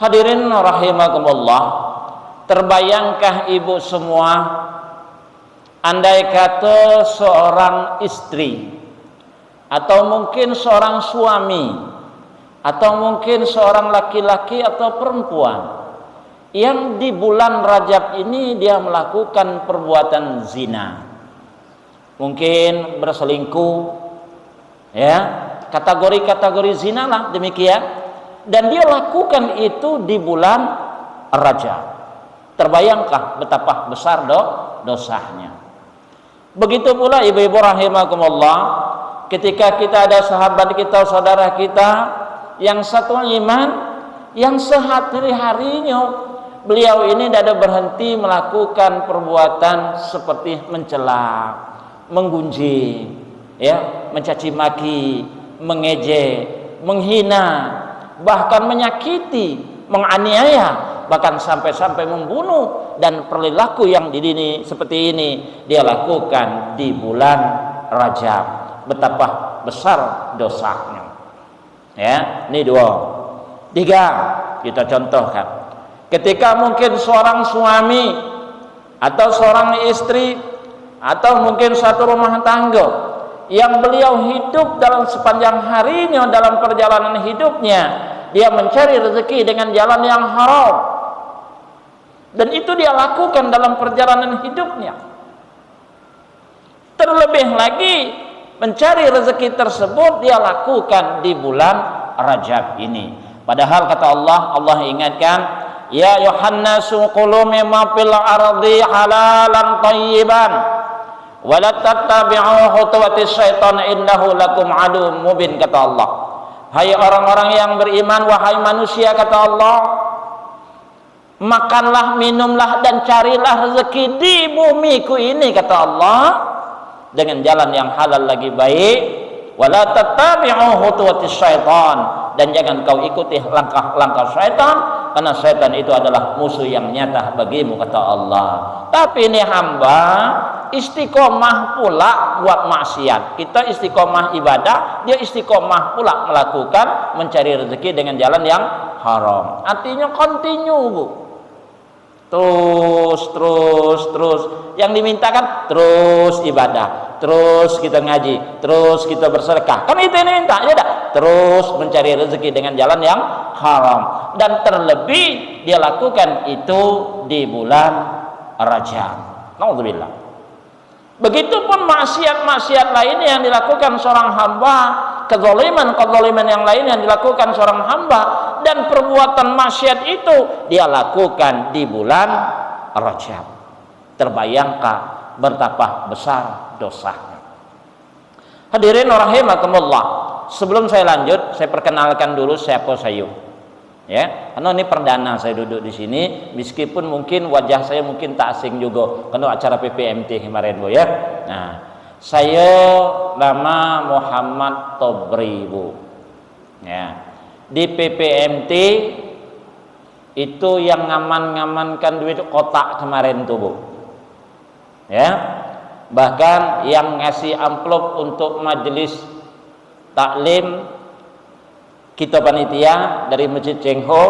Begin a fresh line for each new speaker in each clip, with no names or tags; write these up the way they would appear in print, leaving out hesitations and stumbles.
Hadirin rahimakumullah, terbayangkah ibu semua, andai kata seorang istri atau mungkin seorang suami atau mungkin seorang laki-laki atau perempuan yang di bulan Rajab ini dia melakukan perbuatan zina, mungkin berselingkuh, ya, kategori-kategori zina lah demikian, dan dia lakukan itu di bulan Rajab. Terbayangkah betapa besar dosanya? Begitu pula ibu-ibu rahimakumullah, ketika kita ada sahabat kita, saudara kita yang satu iman, yang sehari-harinya beliau ini tidak ada berhenti melakukan perbuatan seperti mencela, menggunjing, ya, mencaci maki, mengejek, menghina, bahkan menyakiti, menganiaya, bahkan sampai-sampai membunuh, dan perilaku yang dini seperti ini dia lakukan di bulan Rajab. Betapa besar dosanya. Ya, ini 2. 3 kita contohkan. Ketika mungkin seorang suami atau seorang istri atau mungkin satu rumah tangga yang beliau hidup dalam sepanjang harinya, dalam perjalanan hidupnya dia mencari rezeki dengan jalan yang haram, dan itu dia lakukan dalam perjalanan hidupnya. Terlebih lagi mencari rezeki tersebut dia lakukan di bulan Rajab ini. Padahal kata Allah, Allah ingatkan, ya Yohannasu qulu mimma fil ardi halalan thayyiban wa la tattabi'u khutuwatis syaitan innahu lakum aduwwum mubin, kata Allah. Hai orang-orang yang beriman, wahai manusia, kata Allah, makanlah, minumlah, dan carilah rezeki di bumiku ini, kata Allah, dengan jalan yang halal lagi baik. Wala tattabi'u khutuwatis syaitan, dan jangan kau ikuti langkah-langkah syaitan, karena syaitan itu adalah musuh yang nyata bagimu, kata Allah. Tapi ini hamba istiqomah pula buat maksiat. Kita istiqomah ibadah, dia istiqomah pula melakukan mencari rezeki dengan jalan yang haram. Artinya continue, Bu. Terus yang dimintakan terus ibadah, terus kita ngaji, terus kita bersedekah, kan itu yang diminta, ya dah. Terus mencari rezeki dengan jalan yang haram, dan terlebih dia lakukan itu di bulan Rajab. Nauzubillah. Begitupun maksiat-maksiat lain yang dilakukan seorang hamba, kezaliman yang lain yang dilakukan seorang hamba, dan perbuatan maksiat itu dia lakukan di bulan Rajab. Terbayangkah betapa besar dosanya? Hadirin rahimakumullah, sebelum saya lanjut, saya perkenalkan dulu siapa saya. Ya, karena ini perdana saya duduk di sini, meskipun mungkin wajah saya mungkin tak asing juga karena acara PPMT kemarin, Bu, ya. Nah, saya nama Muhammad Tobri, Bu. Ya. Di PPMT itu yang ngaman-ngamankan duit kotak kemarin tuh, Bu. Ya. Bahkan yang ngasih amplop untuk majelis taklim kita panitia dari Masjid Cengho,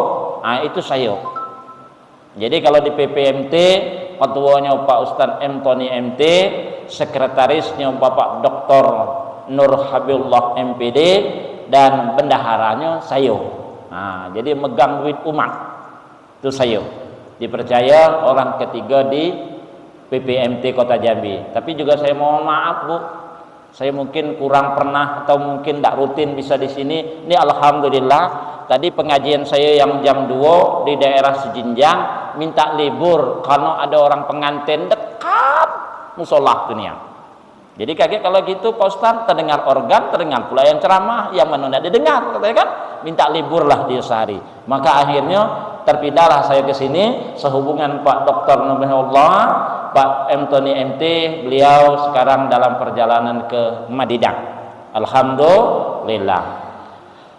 nah itu saya. Jadi kalau di PPMT ketuanya Pak Ustadz M. Tony MT, sekretarisnya Bapak Dr. Nur Habibullah MPD, dan bendaharanya saya. Nah, jadi megang duit umat itu saya. Dipercaya orang ketiga di PPMT Kota Jambi. Tapi juga saya mohon maaf, Bu, saya mungkin kurang pernah atau mungkin tidak rutin bisa di sini. Ini alhamdulillah tadi pengajian saya yang jam 2 di daerah Sejinjang minta libur karena ada orang pengantin dekat musola dunia. Jadi kaget kalau gitu Pak Ustaz, terdengar organ, terdengar pula yang ceramah, yang mana tidak didengar, katanya kan, minta libur lah dia sehari. Maka akhirnya terpindahlah saya ke sini sehubungan Pak Dr. Nubihullah, Pak M. Tony MT, beliau sekarang dalam perjalanan ke Madinah. Alhamdulillah.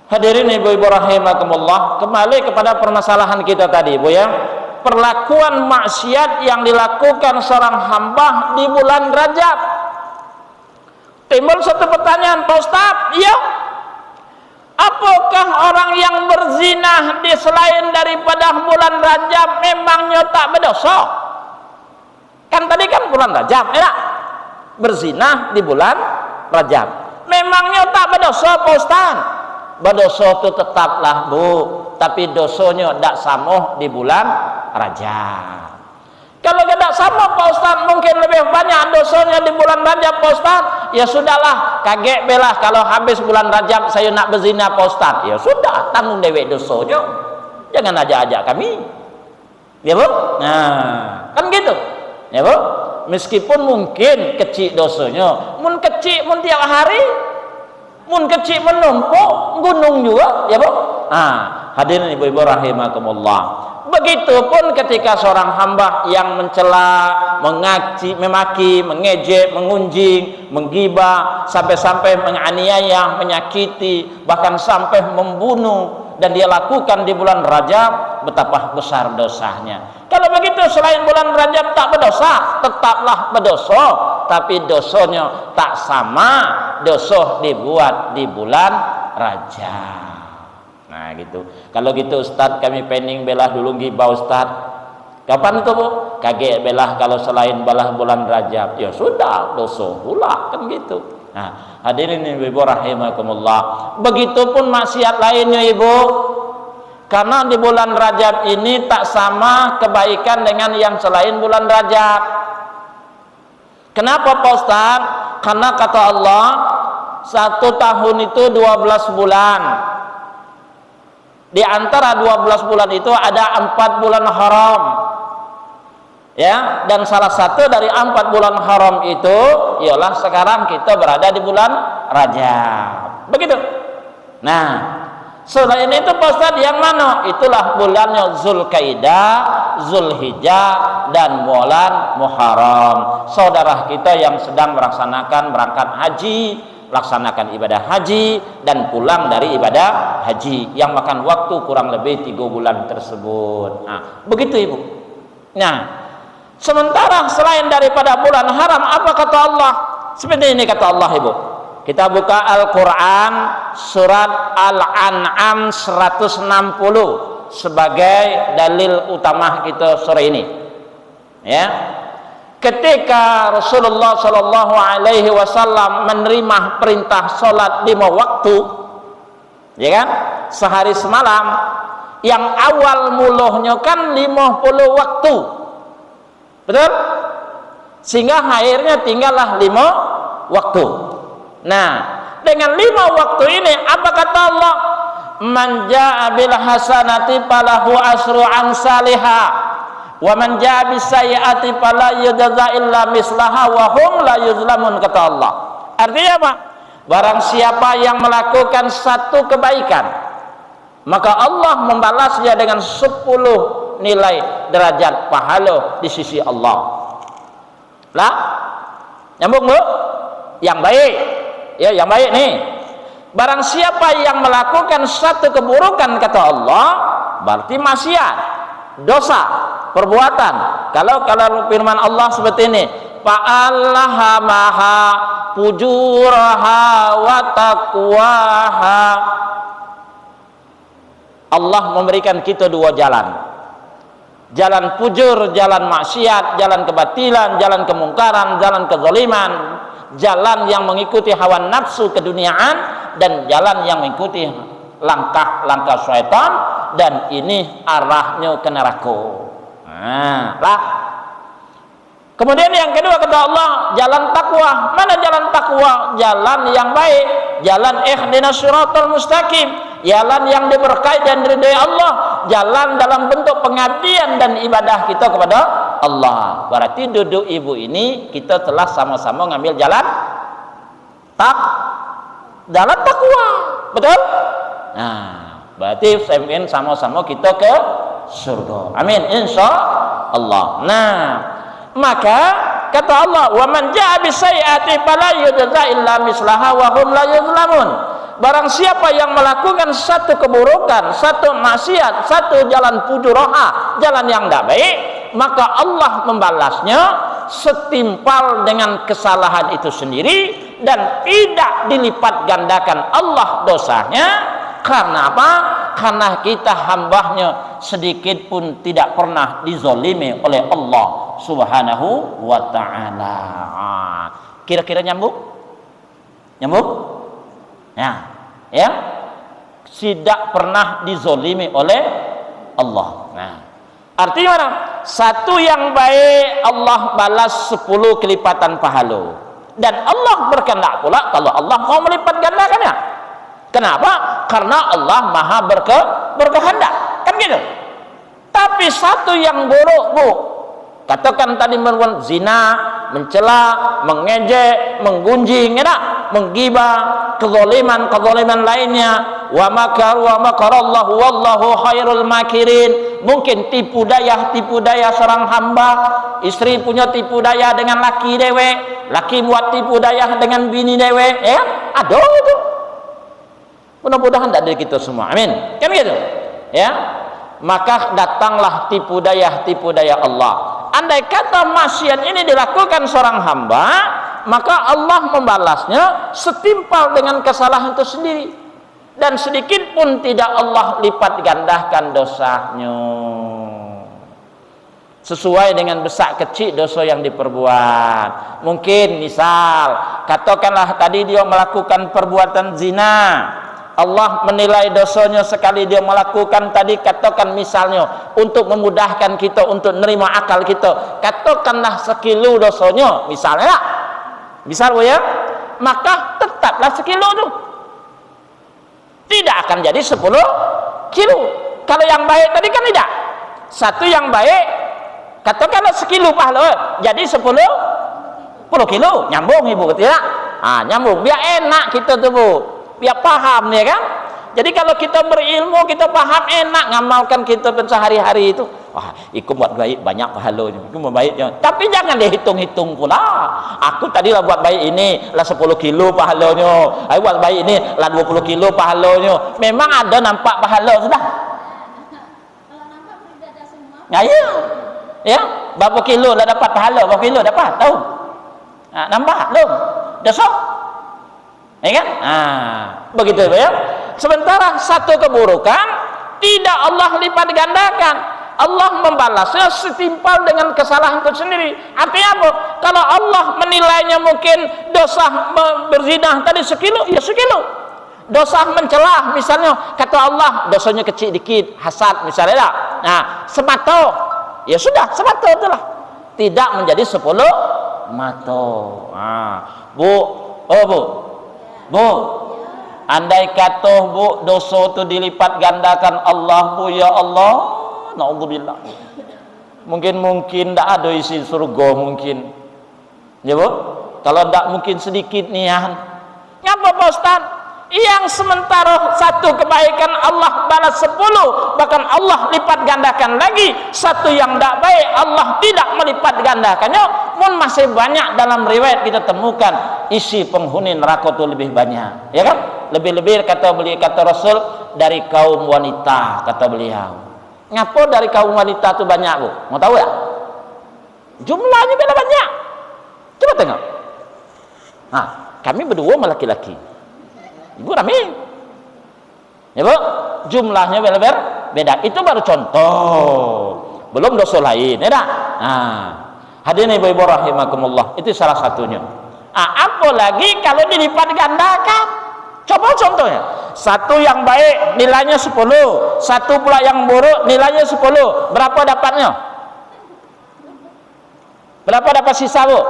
Hadirin ibu-ibu rahimakumullah, kembali kepada permasalahan kita tadi, Bu, ya. Perlakuan maksiat yang dilakukan seorang hamba di bulan Rajab. Timbul satu pertanyaan, Pak Ustaz, iya, apa apakah orang yang berzina di selain daripada bulan Rajab memangnya tak berdosa? Kan tadi kan bulan Rajab, ya? Berzina di bulan Rajab. Memangnya tak berdosa, Pak Ustaz? Berdosa itu tetaplah, Bu, tapi dosanya tak sama di bulan Rajab. Kalau tidak sama, Pak Ustaz, mungkin lebih banyak dosanya di bulan Rajab, Pak Ustaz. Ya sudahlah, kaget belah kalau habis bulan Rajab saya nak berzina, Pak Ustaz. Ya sudah, tanggung dewek dosanya. Jangan ajak-ajak kami. Ya, Bu? Nah, kan gitu. Ya, Bu? Meskipun mungkin kecil dosanya, mun kecil mun tiap hari, mun kecil menumpuk gunung juga, ya, Bu? Hadirin ibu-ibu rahimakumullah. Begitupun ketika seorang hamba yang mencela, memaki, mengejek, mengunjing, menggibah, sampai-sampai menganiaya, menyakiti, bahkan sampai membunuh, dan dia lakukan di bulan Rajab, betapa besar dosanya. Kalau begitu selain bulan Rajab tak berdosa, tetaplah berdosa, tapi dosanya tak sama dosa dibuat di bulan Rajab. Nah gitu. Kalau gitu Ustaz, kami pengen belah dulu gibah Ustaz. Kapan itu, Bu? Kaget belah kalau selain belah bulan Rajab. Ya sudah, dosa pula, kan gitu. Nah, hadirin ibu rahimakumullah. Begitupun maksiat lainnya, Ibu. Karena di bulan Rajab ini tak sama kebaikan dengan yang selain bulan Rajab. Kenapa, Pak Ustaz? Karena kata Allah, 1 tahun itu 12 bulan. Di antara 12 bulan itu ada 4 bulan haram, ya, dan salah satu dari 4 bulan haram itu ialah sekarang kita berada di bulan Rajab, begitu. Nah, selain itu Pak Ustaz, yang mana? Itulah bulannya Zulkaidah, Zulhijjah, dan bulan Muharram. Saudara kita yang sedang melaksanakan berangkat haji, laksanakan ibadah haji dan pulang dari ibadah haji yang makan waktu kurang lebih 3 bulan tersebut. Nah, begitu, Ibu. Nah, sementara selain daripada bulan haram, apa kata Allah? Seperti ini kata Allah, Ibu. Kita buka Al-Quran surat Al-An'am 160 sebagai dalil utama kita sore ini, ya. Ketika Rasulullah Shallallahu Alaihi Wasallam menerima perintah sholat 5 waktu, ya kan, sehari semalam, yang awal muluhnya kan 50 waktu, betul? Sehingga akhirnya tinggallah 5 waktu. Nah, dengan 5 waktu ini apa kata Allah? Man jaa bil hasanati falahu asru amsalihha. Wa man jaa bis sayyi'ati fala yujza illa mislaha wa hum la yuzlamun, kata Allah. Artinya apa? Barang siapa yang melakukan satu kebaikan, maka Allah membalasnya dengan 10 nilai derajat pahala di sisi Allah. Lah, nyambung, Bu? Yang baik. Ya, yang baik nih. Barang siapa yang melakukan satu keburukan, kata Allah, berarti maksiat, dosa, perbuatan. Kalau firman Allah seperti ini, fa'allahamaha fujuraha wa taqwaha. Allah memberikan kita 2 jalan. Jalan fujur, jalan maksiat, jalan kebatilan, jalan kemungkaran, jalan kezaliman, jalan yang mengikuti hawa nafsu keduniaan, dan jalan yang mengikuti langkah-langkah syaitan, dan ini arahnya ke neraka. Nah, lah. Kemudian yang kedua kata Allah, jalan takwa. Mana jalan takwa? Jalan yang baik, jalan ihdinas siratal mustaqim, jalan yang diberkahi dan diridhai Allah, jalan dalam bentuk pengabdian dan ibadah kita kepada Allah. Berarti duduk Ibu ini kita telah sama-sama ngambil jalan takwa, betul? Nah, berarti sama-sama kita ke surga. Amin, insya Allah. Nah, maka kata Allah, wa man jaa bisayyi'ati fala yujza illa mislaha wa hum la yuzlamun. Barang siapa yang melakukan satu keburukan, satu maksiat, satu jalan fujuraha, jalan yang tidak baik, maka Allah membalasnya setimpal dengan kesalahan itu sendiri, dan tidak dilipat gandakan Allah dosanya Karena apa? Karena kita hambanya sedikit pun tidak pernah dizolimi oleh Allah Subhanahu wa ta'ala. Kira-kira nyambung? Nyambung? Ya, tidak pernah dizolimi oleh Allah. Nah, artinya mana? Satu yang baik Allah balas 10 kelipatan pahala. Dan Allah berkehendak pula kalau Allah mau melipat gandakannya. Kenapa? Karena Allah maha berkehendak. Kan gitu. Tapi satu yang buruk, Bu, katakan tadi merupakan zina, mencela, mengejek, menggunjing, ya tak? Menggibah, kezaliman lainnya. Wa makaru wa makarallahu wallahu khairul makirin. Mungkin tipu daya seorang hamba, istri punya tipu daya dengan laki dewe, laki buat tipu daya dengan bini dewe, ya? Aduh itu. Mudah-mudahan tidak dari kita semua. Amin. Kan gitu? Ya. Maka datanglah tipu daya Allah. Andai kata maksiat ini dilakukan seorang hamba, maka Allah membalasnya setimpal dengan kesalahan itu sendiri, dan sedikit pun tidak Allah lipat gandakan dosanya sesuai dengan besar kecil dosa yang diperbuat. Mungkin misal katakanlah tadi dia melakukan perbuatan zina, Allah menilai dosanya sekali dia melakukan tadi, katakan misalnya untuk memudahkan kita untuk nerima akal kita, katakanlah 1 kilo dosanya misalnya lah, misal ya, maka tetaplah 1 kilo itu tidak akan jadi 10 kilo. Kalau yang baik tadi kan tidak, satu yang baik katakanlah 1 kilo pahala jadi 10 kilo, nyambung ibu tidak? Nyambung, biar enak kita tuh Bu, biar paham ya kan. Jadi kalau kita berilmu, kita paham, enak ngamalkan kita sehari-hari itu. Wah, ikut buat baik banyak pahalanya, itu baiknya. Tapi jangan dihitung-hitung pula. Aku tadi lah buat baik ini lah 10 kilo pahalanya, aku buat baik ini lah 20 kilo pahalanya. Memang ada nampak pahala sudah.
Kalau nampak tidak ada semua.
Nah, iya. Ya, berapa kilo lah dapat pahala, berapa kilo dapat? Tahu? Nampak belum? Besok? Ya kan? Begitu ya. Sementara satu keburukan tidak Allah lipat gandakan, Allah membalasnya setimpal dengan kesalahan itu sendiri. Artinya apa? Kalau Allah menilainya mungkin dosa berzina tadi 1 kilo, ya 1 kilo. Dosa mencela misalnya, kata Allah dosanya kecil dikit, hasad misalnya lah. Nah, semata, ya sudah semata itulah. Tidak menjadi 10 mata. Bu, andai kata Bu dosa itu dilipat gandakan Allah, Bu, ya Allah, naudzubillah, mungkin tidak ada isi surga mungkin, ya Bu. Kalau tidak mungkin sedikit nian. Ngapa Pak Ustaz? Yang sementara satu kebaikan Allah balas 10, bahkan Allah lipat gandakan lagi. Satu yang tidak baik Allah tidak melipat gandakannya. Pun masih banyak dalam riwayat kita temukan isi penghuni neraka itu lebih banyak, ya kan? Lebih-lebih kata Rasul dari kaum wanita, kata beliau. Ngapa dari kaum wanita itu banyak Bu? Mau tahu ya? Jumlahnya beda banyak. Coba tengok. Kami berdua laki-laki, Ibu Rami, ya Bu, jumlahnya beda. Itu baru contoh, belum dosa lain, ya dah. Hadirin ibu-ibu rahimakumullah, itu salah satunya. Apalagi kalau dilipat gandakan. Coba contohnya, satu yang baik nilainya 10, satu pula yang buruk nilainya 10. Berapa dapatnya? Berapa dapat sisa Bu?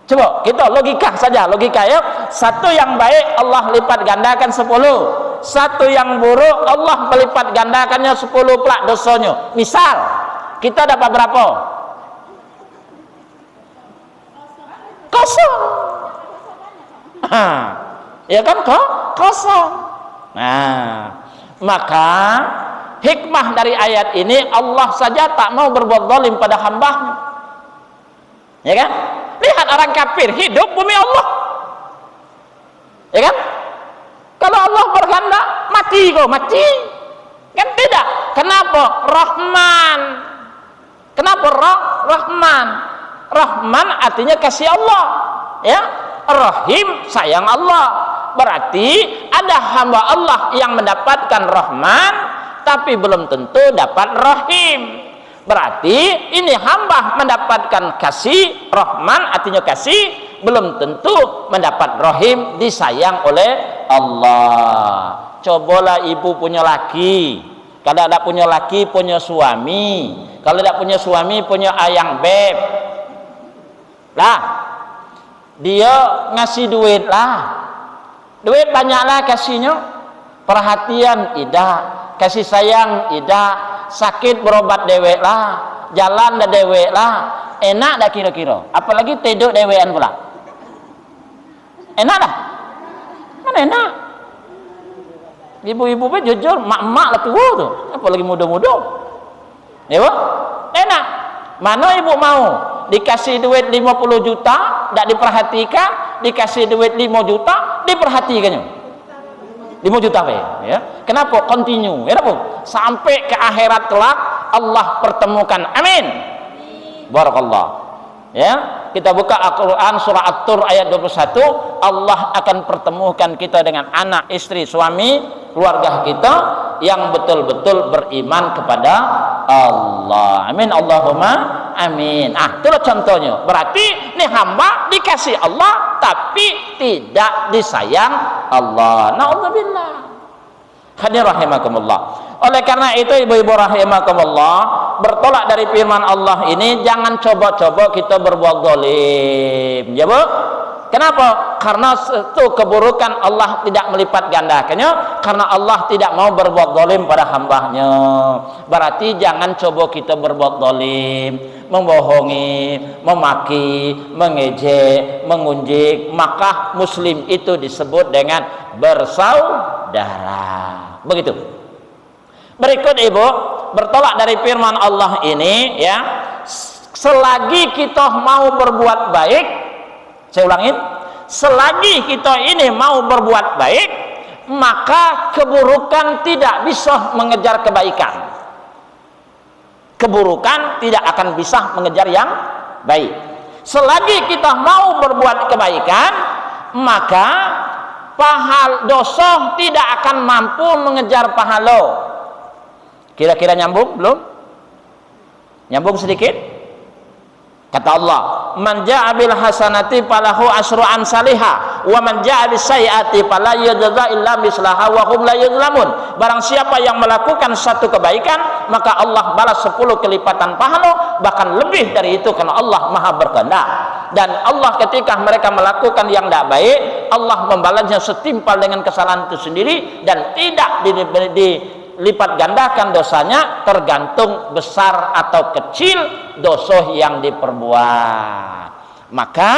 Coba kita logika saja, logika ya. Satu yang baik Allah lipat gandakan 10, satu yang buruk Allah melipat gandakannya 10 pula dosanya. Misal kita dapat berapa? Kosong. Ya kan kosong. Maka hikmah dari ayat ini, Allah saja tak mau berbuat zalim pada hambanya, ya kan? Lihat orang kafir hidup bumi Allah, ya kan? Kalau Allah berkehendak mati kok mati, kan tidak? Kenapa? Rahman. Kenapa Rahman? Rahman artinya kasih Allah, ya. Rahim sayang Allah. berarti ada hamba Allah yang mendapatkan Rahman tapi belum tentu dapat Rahim. Berarti ini hamba mendapatkan kasih Rahman, artinya kasih, belum tentu mendapat Rahim, disayang oleh Allah. Cobalah ibu punya laki, kalau tidak punya laki punya suami, kalau tidak punya suami punya ayang beb lah, dia ngasih duit lah, duit banyaklah kasihnya, perhatian tidak, kasih sayang tidak, sakit berobat dewek lah, jalan dah dewek lah, enak dah kira-kira, apalagi tidur dewekan pula, enak dah, mana enak. Ibu-ibu pun jujur, mak-mak lah tua tu, apalagi muda-muda, ya bu? Enak. Mana ibu mau dikasih duit 50 juta tak diperhatikan, dikasih duit 5 juta diperhatikannya, 5 juta ya. Kenapa? Continue, ya bu? Sampai ke akhirat kelak Allah pertemukan. Amin. Barakallah. Ya, kita buka Al-Quran surah At-Tur ayat 21. Allah akan pertemukan kita dengan anak, istri, suami, keluarga kita yang betul-betul beriman kepada Allah. Amin. Allahumma amin. Itulah contohnya. Berarti ini hamba dikasih Allah tapi tidak disayang Allah. Na'udzubillah. Hadir rahimakumullah. Oleh karena itu ibu-ibu rahimakumullah, bertolak dari firman Allah ini, jangan coba-coba kita berbuat zalim, ya bu? Kenapa? Karena itu keburukan Allah tidak melipat gandakannya, karena Allah tidak mau berbuat zalim pada hambanya. Berarti jangan coba kita berbuat zalim, membohongi, memaki, mengejek, mengunjik, maka muslim itu disebut dengan bersaudara. Begitu. Berikut ibu, bertolak dari firman Allah ini ya, selagi kita mau berbuat baik, saya ulangin, selagi kita ini mau berbuat baik, maka keburukan tidak bisa mengejar kebaikan. Keburukan tidak akan bisa mengejar yang baik. Selagi kita mau berbuat kebaikan, maka pahala dosa tidak akan mampu mengejar pahala. Kira-kira nyambung belum? Nyambung sedikit? Kata Allah, man ja'a bil hasanati falahu asyru amsalihha wa man ja'a bis sayyiati fala yujza illa mislaha wa hum la yuzlamun. Barang siapa yang melakukan satu kebaikan, maka Allah balas 10 kelipatan pahala, bahkan lebih dari itu karena Allah Maha berkehendak. Dan Allah ketika mereka melakukan yang tidak baik, Allah membalasnya setimpal dengan kesalahan itu sendiri dan tidak dilipat gandakan dosanya, tergantung besar atau kecil dosa yang diperbuat. Maka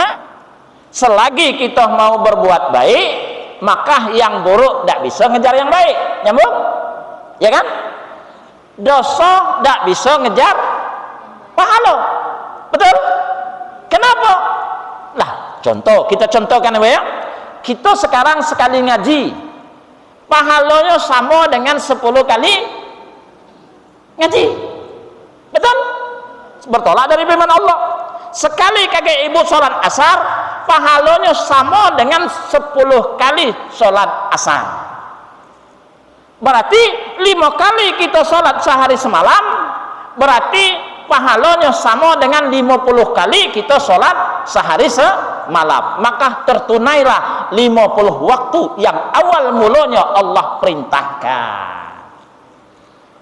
selagi kita mau berbuat baik, maka yang buruk tidak bisa ngejar yang baik. Nyambung? Ya kan? Dosa tidak bisa ngejar pahala. Betul? Kenapa? Lah, contoh, kita contohkan ya. Kita sekarang sekali ngaji, pahalanya sama dengan 10 kali ngaji. Betul? Bertolak dari firman Allah. Sekali kakek ibu sholat asar, pahalanya sama dengan 10 kali sholat asar. Berarti 5 kali kita sholat sehari semalam, berarti pahalanya sama dengan 50 kali kita sholat sehari semalam. Maka tertunailah 50 waktu yang awal mulanya Allah perintahkan.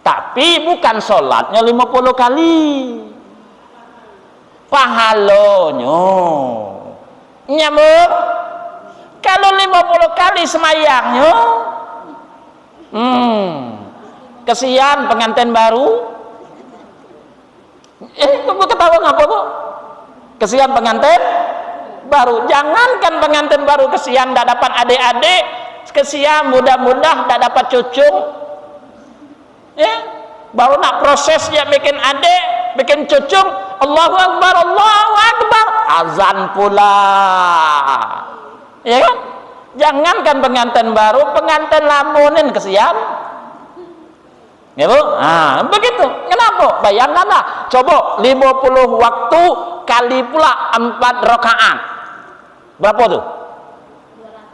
Tapi bukan sholatnya 50 kali, pahalanya. Nyambung? Kalau 50 kali semayangnya, kesian pengantin baru. Kok ketawa ngapa kok? Kesian pengantin baru. Jangankan pengantin baru kesian tidak dapat adik-adik, kesian mudah-mudah tidak dapat cucu. Ya, baru nak proses dia bikin adik, bikin cucu. Allahu Akbar, Allahu Akbar, azan pula. Ya kan? Jangankan pengantin baru, pengantin lamunin kesian. Ya bu? Begitu. Kenapa? Bayangkanlah, coba 50 waktu kali pula 4 rakaat. Berapa tuh?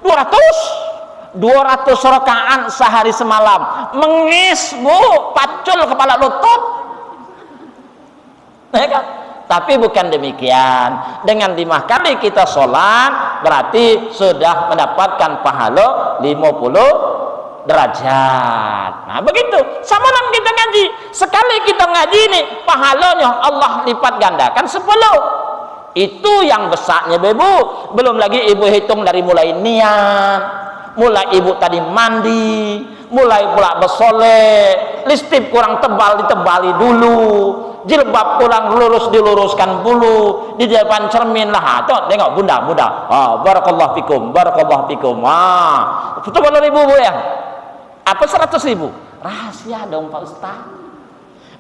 200. 200 rakaat sehari semalam, mengis bu, pacul kepala lutut, ya kan? Tapi bukan demikian, dengan 5 kali kita sholat berarti sudah mendapatkan pahala 50 derajat. Nah begitu, sama dengan kita ngaji, sekali kita ngaji ini pahalanya Allah lipat gandakan 10. Itu yang besarnya ibu, belum lagi ibu hitung dari mulai niat, mulai ibu tadi mandi, mulai pula bersolek, listip kurang tebal ditebali dulu, jilbab kurang lurus diluruskan dulu, di depan cermin lah, tuh tengok bunda, barakallahu fikum, itu berapa ribu bu ya? Apa 100.000? Rahasia dong Pak Ustaz.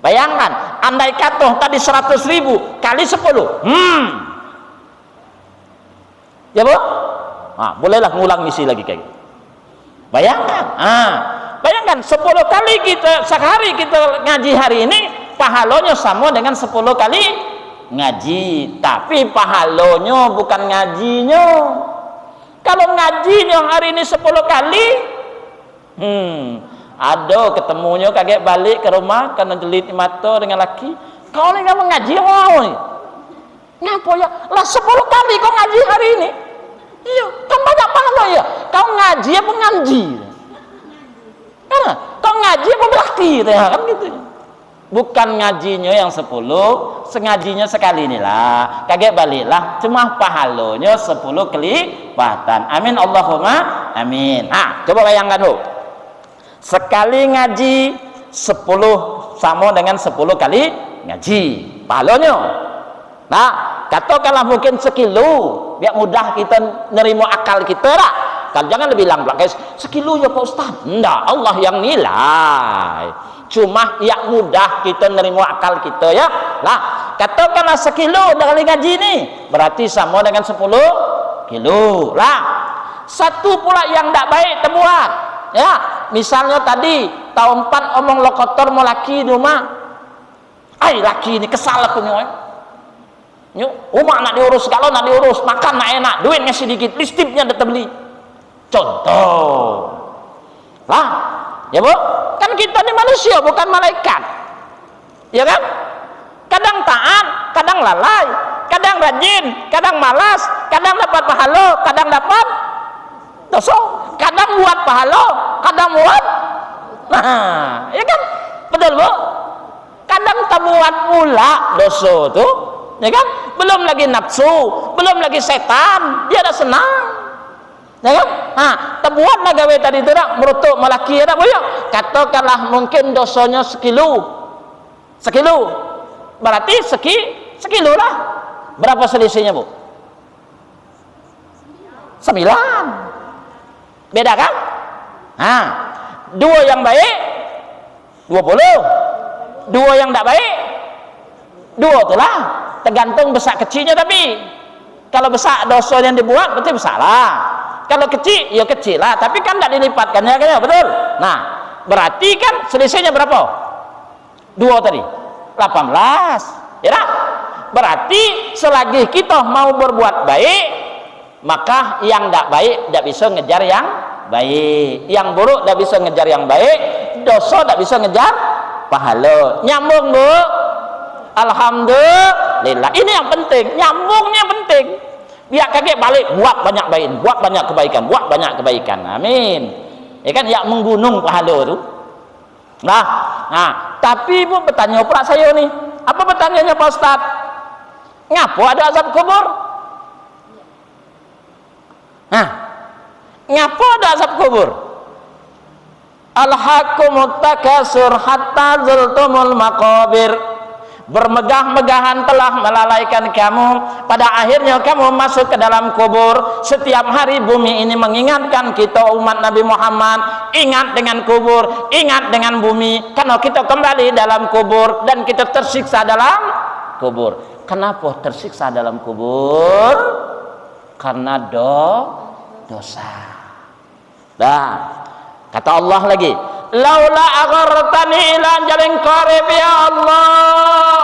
Bayangkan, andai kata tadi 100.000 kali 10, ya bu? Bolehlah ngulang misi lagi kayak gitu. Bayangkan, bayangkan 10 kali kita sehari kita ngaji hari ini, pahalanya sama dengan 10 kali ngaji. Tapi pahalanya bukan ngajinya. Kalau ngajinya hari ini 10 kali, ada ketemunya kaget balik ke rumah karena jelit mata dengan laki. Kau ni nggak mengaji mau? Ngapa ya? Lah 10 kali kau ngaji hari ini. Iya, kan banyak pahala ya. Kau ngaji apa ngaji? Karena kau ngaji apa berarti ya kan gitu. Bukan ngajinya yang 10, sengajinya sekali inilah. Kaget baliklah, cuma pahalanya 10 kelipatan. Amin Allahumma amin. Coba bayangkan bu. Sekali ngaji 10 sama dengan 10 kali ngaji pahalanya. Nah, katakanlah mungkin sekilo, biar mudah kita nerima akal kita lah. Kan jangan lebih bilang guys, sekilo ya Pak Ustaz. Enggak, Allah yang nilai. Cuma yang mudah kita nerima akal kita ya. Lah, katakanlah sekilo dari ngaji ini, berarti sama dengan 10 kilo. Lah, satu pula yang tidak baik temuan. Ya, misalnya tadi tahun 4 omong lo kotor mau laki di rumah. Laki ini kesal aku nyoy. Rumah nak diurus, kalau nak diurus, makan nak enak, duitnya sedikit, listipnya udah terbeli. Contoh. Lah, ya bu, kan kita ini manusia bukan malaikat. Ya kan? Kadang taat, kadang lalai, kadang rajin, kadang malas, kadang dapat pahala, kadang dapat dosa, kadang buat pahala, kadang buat, nah, ya kan, betul bu? Kadang tak buat pula dosa tuh, ya kan? Belum lagi nafsu, belum lagi setan, dia dah senang, ya kan? Tak buatlah gawe tadi tu dah, merutuk melaki dah, boyo. Katakanlah mungkin dosanya sekilo, berarti sekilo lah. Berapa selisihnya bu? 9. Beda kan? 2 yang baik 20, 2 yang tidak baik 2 itulah, tergantung besar kecilnya. Tapi kalau besar dosa yang dibuat berarti besar lah, kalau kecil ya kecil lah, tapi kan tidak dilipatkan ya kan, betul. Nah berarti kan selisihnya berapa? 2 tadi 18 ya tak? Berarti selagi kita mau berbuat baik, maka yang tidak baik tidak bisa ngejar yang baik, yang buruk tidak bisa ngejar yang baik, dosa tidak bisa ngejar pahala. Nyambung bu? Alhamdulillah. Ini yang penting, nyambungnya penting. Biar kaget balik, buat banyak baik, buat banyak kebaikan, amin. Ya kan, yang menggunung pahala itu. Nah, tapi ibu bertanya pula saya nih, apa pertanyaannya Pak Ustaz? Ngapa ada azab kubur? Ngapa ada azab kubur? Alhaqumut takasur hatta zultumul maqabir. Bermegah-megahan telah melalaikan kamu, pada akhirnya kamu masuk ke dalam kubur. Setiap hari bumi ini mengingatkan kita umat Nabi Muhammad, ingat dengan kubur, ingat dengan bumi, karena kita kembali dalam kubur dan kita tersiksa dalam kubur. Kenapa tersiksa dalam kubur? Karena dosa. Dah, kata Allah lagi, laula aghartani ila ajalin qarib ya Allah,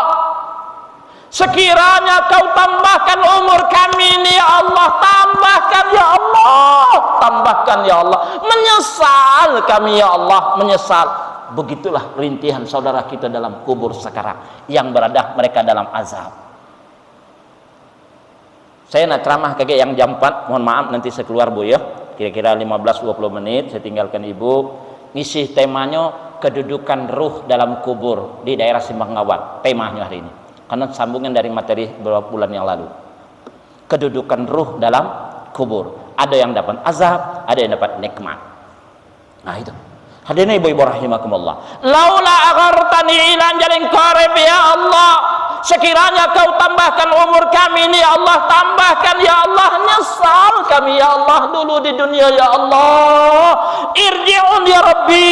Sekiranya kau tambahkan umur kami ini ya Allah, tambahkan ya Allah, tambahkan ya Allah. Menyesal kami ya Allah, menyesal. Begitulah rintihan saudara kita dalam kubur sekarang, yang berada mereka dalam azab. Saya nak ceramah kakek yang jam 4, mohon maaf nanti saya keluar Bu ya, kira-kira 15-20 menit saya tinggalkan ibu. Ngisi temanya kedudukan ruh dalam kubur di daerah Simbangawat, temanya hari ini, karena sambungan dari materi beberapa bulan yang lalu. Kedudukan ruh dalam kubur, ada yang dapat azab, ada yang dapat nikmat. Nah itu hadirin ibu-ibu rahimakumullah, laula aghartani ila ajalin qarib ya Allah, sekiranya kau tambahkan umur kami ini ya Allah, tambahkan ya Allah. Nyesal kami ya Allah dulu di dunia ya Allah. Irji'un ya Rabbi,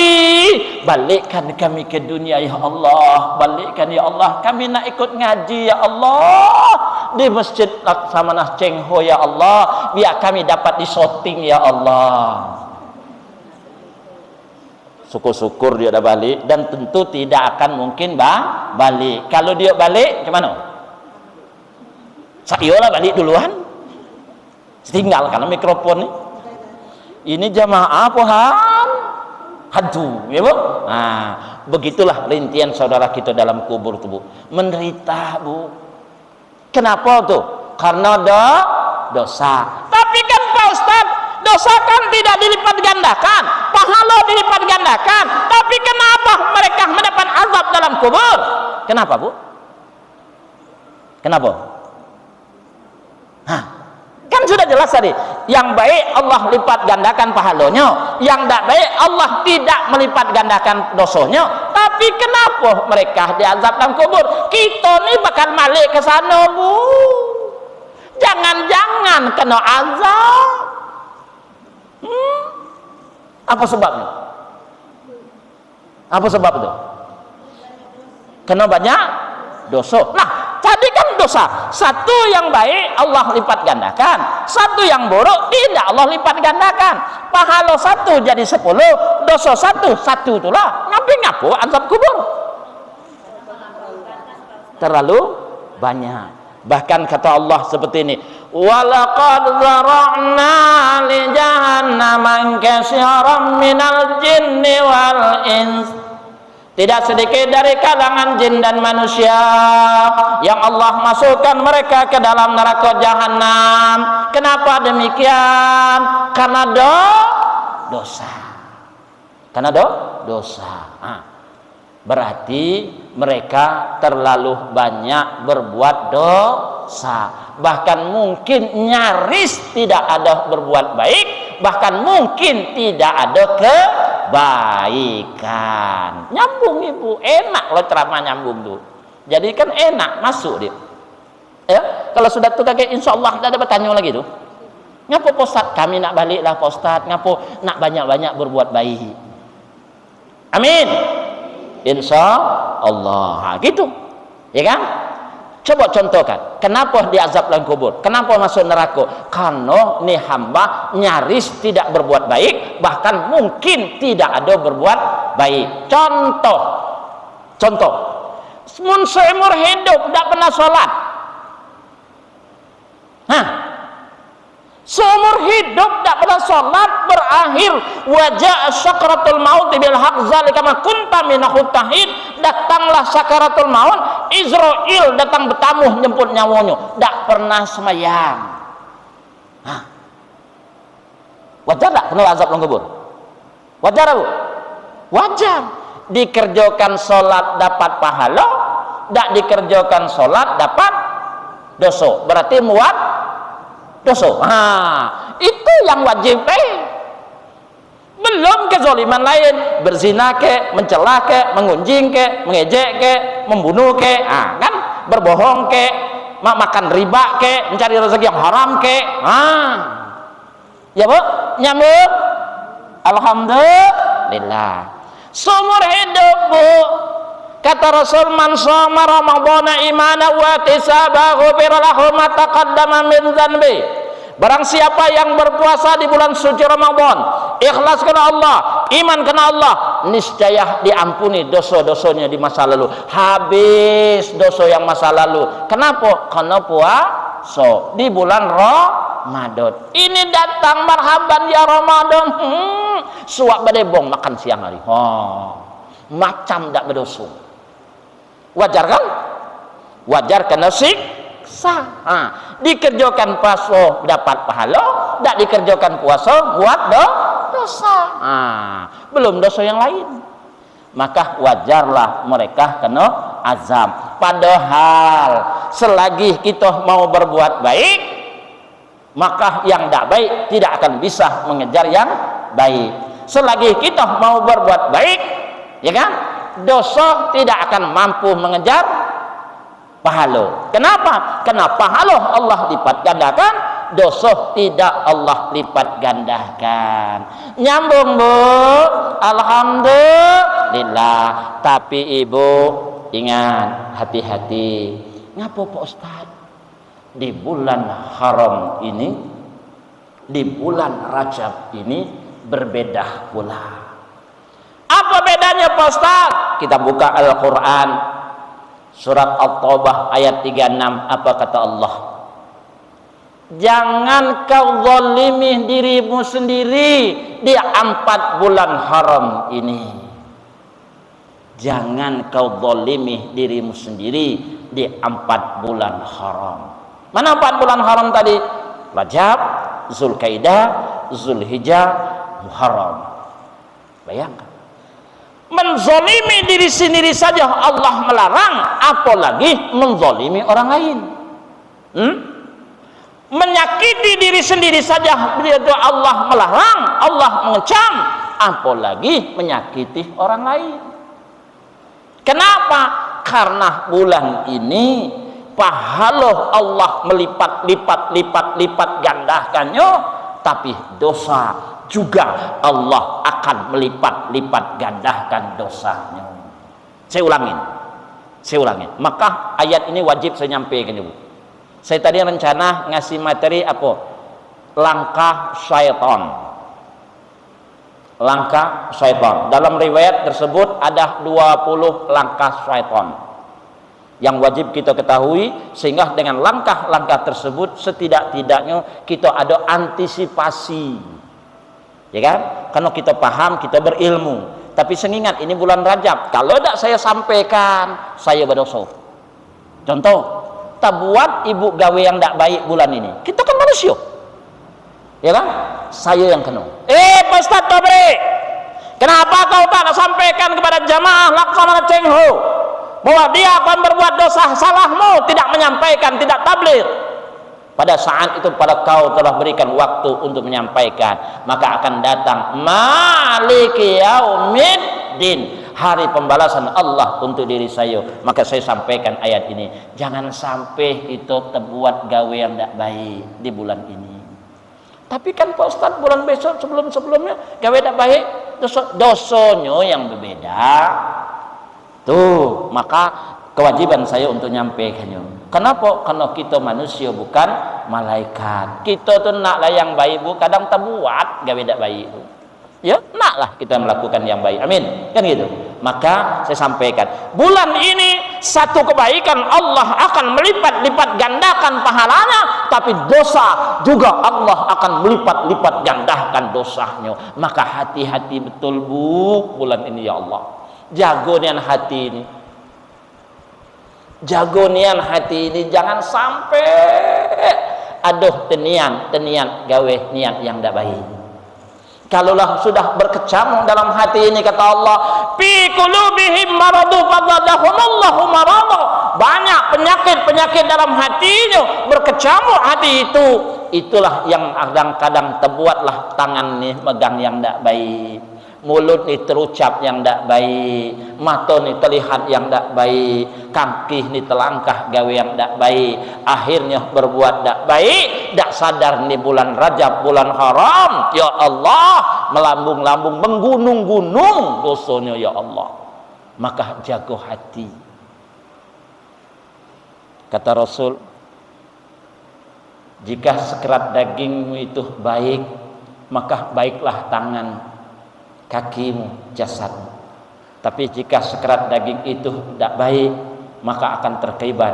balikkan kami ke dunia ya Allah, balikkan ya Allah, kami nak ikut ngaji ya Allah di Masjid Laksamanah Cheng Ho ya Allah, biar kami dapat disoting ya Allah. Syukur-syukur dia dah balik, dan tentu tidak akan mungkin balik. Kalau dia balik ke mana? Saya lah balik duluan, tinggalkan mikrofon ni. Ini jamaah pohon hantu ya Bu. Nah, begitulah rintian saudara kita dalam kubur tubuh, menderita Bu. Kenapa tuh? Karena dosa. Tapi kan Pak Ustaz, dosa kan tidak dilipat gandakan, pahala dilipat gandakan. Tapi kenapa mereka mendapat azab dalam kubur? Kenapa Bu? Kenapa? Hah, kan sudah jelas tadi, yang baik Allah lipat gandakan pahalanya, yang tidak baik Allah tidak melipat gandakan dosanya. Tapi kenapa mereka diazab dalam kubur? Kita ni bakal balik ke sana Bu, jangan-jangan kena azab. Apa sebabnya? Apa sebab itu? Kena banyak dosa. Nah, tadi kan dosa satu yang baik Allah lipat gandakan, satu yang buruk tidak Allah lipat gandakan. Pahala satu jadi 10, dosa satu itulah. Ngapu azab kubur terlalu banyak. Bahkan kata Allah seperti ini, walaqad zara'na li jahannama katsiran minal jinni wal ins. Tidak sedikit dari kalangan jin dan manusia yang Allah masukkan mereka ke dalam neraka jahanam. Kenapa demikian? Karena dosa. Karena dosa. Nah, berarti mereka terlalu banyak berbuat dosa. Bahkan mungkin nyaris tidak ada berbuat baik, bahkan mungkin tidak ada kebaikan. Nyambung Ibu, enak loh ceramah nyambung tuh. Jadi kan enak masuk dia. Ya, kalau sudah tuh kakek insya Allah tidak ada bertanya lagi tuh. Ngapo Pak Ustaz? Kami nak baliklah Pak Ustaz. Ngapo nak banyak-banyak berbuat baik. Amin. Insya Allah gitu, ya kan? Coba contohkan, kenapa diazab dalam kubur? Kenapa masuk neraka? Karena nih hamba nyaris tidak berbuat baik, bahkan mungkin tidak ada berbuat baik. Contoh, seumur hidup tidak pernah sholat. Seumur hidup tidak pernah sholat, berakhir wajah sakaratul maut bil haq zalika ma kunta minahu tahid. Datanglah sakaratul maut, Israel datang bertamu jemput nyawanya, tidak pernah semayang. Wajar tak kena azab dalam kubur? Wajar Bu? Wajar. Dikerjakan sholat dapat pahala, tidak dikerjakan sholat dapat dosa. Berarti muat dosa. Itu yang wajib. Belum kezaliman lain, berzina ke, mencela ke, mengunjing ke, mengejek ke, membunuh ke, kan berbohong ke, makan riba ke, mencari rezeki yang haram ke. Ya Bu, nyambung. Alhamdulillah. Seumur hidup Bu, kata Rasul, man shoma ramadhana imanan wa ihtisaban ghufira lahu ma taqaddama min dzanbi. Barang siapa yang berpuasa di bulan suci Ramadan, ikhlas karena Allah, iman karena Allah, niscaya diampuni dosa-dosanya di masa lalu. Habis dosa yang masa lalu. Kenapa? Karena puasa di bulan Ramadan. Ini datang marhaban ya Ramadan. Suap badebong makan siang hari. Macam tak berdosa. Wajar kan? Wajar kena siksa. Dikerjakan puasa dapat pahala, tak dikerjakan puasa buat dosa. Belum dosa yang lain. Maka wajarlah mereka kena azab. Padahal selagi kita mau berbuat baik, maka yang tak baik tidak akan bisa mengejar yang baik. Selagi kita mau berbuat baik, ya kan, dosa tidak akan mampu mengejar pahala. Kenapa? Karena pahala Allah lipat gandakan, dosa tidak Allah lipat gandakan. Nyambung Bu? Alhamdulillah. Tapi Ibu ingat, hati-hati. Ngapa Pak Ustaz? Di bulan haram ini, di bulan Rajab ini berbeda pula. Apa bedanya Pak Ustaz? Kita buka Al-Quran, surat At-Taubah ayat 36. Apa kata Allah? Jangan kau zalimi dirimu sendiri di 4 bulan haram ini. Jangan kau zalimi dirimu sendiri di 4 bulan haram. Mana 4 bulan haram tadi? Rajab, Zulkaidah, Zulhijjah, Muharram. Bayangkan, menzalimi diri sendiri saja Allah melarang, apalagi menzalimi orang lain. Menyakiti diri sendiri saja Allah melarang, Allah mengecam, apalagi menyakiti orang lain. Kenapa? Karena bulan ini pahala Allah melipat gandakannya, tapi dosa juga Allah akan melipat gandakan dosanya. Saya ulangin. Maka ayat ini wajib saya nyampaikan Ibu. Saya tadi rencana ngasih materi apa? Langkah syaitan. Dalam riwayat tersebut ada 20 langkah syaitan yang wajib kita ketahui, sehingga dengan langkah-langkah tersebut setidak-tidaknya kita ada antisipasi, ya kan? Karena kita paham, kita berilmu. Tapi saya ingat ini bulan Rajab, kalau tidak saya sampaikan saya berdosa. Contoh, tak buat ibu gawe yang tidak baik bulan ini, kita kan manusia, ya kan? Saya yang kena. Pak Ustaz Tobri, kenapa kau tak sampaikan kepada jamaah Laksana Cengho bahwa dia akan berbuat dosa? Salahmu tidak menyampaikan, tidak tabligh. Pada saat itu pada kau telah berikan waktu untuk menyampaikan, maka akan datang Maliki Yaumiddin, hari pembalasan Allah untuk diri saya. Maka saya sampaikan ayat ini. Jangan sampai kita terbuat gawe yang tidak baik di bulan ini. Tapi kan Pak Ustaz, bulan besok sebelum-sebelumnya gawe tidak baik, dosanya yang berbeda. Tuh, maka kewajiban saya untuk nyampaikannya. Kenapa? Karena kita manusia bukan malaikat. Kita tuh naklah yang baik Bu, kadang terbuat gawe tidak baik Bu. Ya, naklah kita melakukan yang baik. Amin. Kan gitu. Maka saya sampaikan, bulan ini satu kebaikan Allah akan melipat-lipat gandakan pahalanya, tapi dosa juga Allah akan melipat-lipat gandakan dosanya. Maka hati-hati betul Bu bulan ini ya Allah. Jago nian hati ini. Jago nian hati ini, jangan sampai aduh tenian gawe niat yang tidak baik. Kalaulah sudah berkecamuk dalam hati ini, kata Allah, fi qulubihim maradu fazadahumullahu marada. Banyak penyakit dalam hatinya, berkecamuk hati itu. Itulah yang kadang-kadang terbuatlah tangan nih megang yang tidak baik, mulut ni terucap yang tidak baik, mata ni terlihat yang tidak baik, kaki ni terlangkah gawe yang tidak baik, akhirnya berbuat tidak baik, tidak sadar ni bulan Rajab, bulan haram, ya Allah, melambung-lambung, menggunung-gunung dosanya ya Allah. Maka jaga hati. Kata Rasul, jika sekerat dagingmu itu baik, maka baiklah tangan, kakimu, jasadmu. Tapi jika sekerat daging itu tidak baik, maka akan terkeibat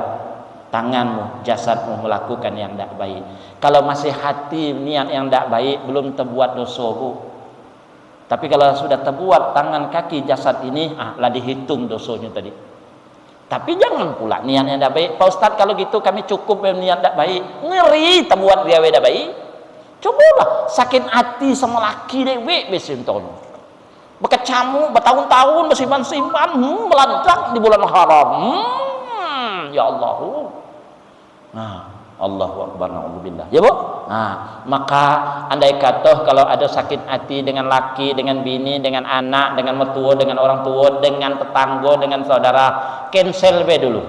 tanganmu, jasadmu melakukan yang tidak baik. Kalau masih hati niat yang tidak baik, belum terbuat dosa, Bu. Tapi kalau sudah terbuat tangan, kaki, jasad ini, lah dihitung dosanya tadi. Tapi jangan pula niat yang tidak baik. Pak Ustadz, kalau gitu kami cukup niat tidak baik. Ngeri terbuat dia tidak baik. Cobalah sakit hati sama laki dewe besinton. Bekecamu bertahun-tahun bersimpan-simpan, meledak di bulan haram. Ya Allah. Nah, Allahu Akbar, na'udzubillah. Ya, Bu? Nah, maka andai kata kalau ada sakit hati dengan laki, dengan bini, dengan anak, dengan mertua, dengan orang tua, dengan tetangga, dengan saudara, cancel be dulu.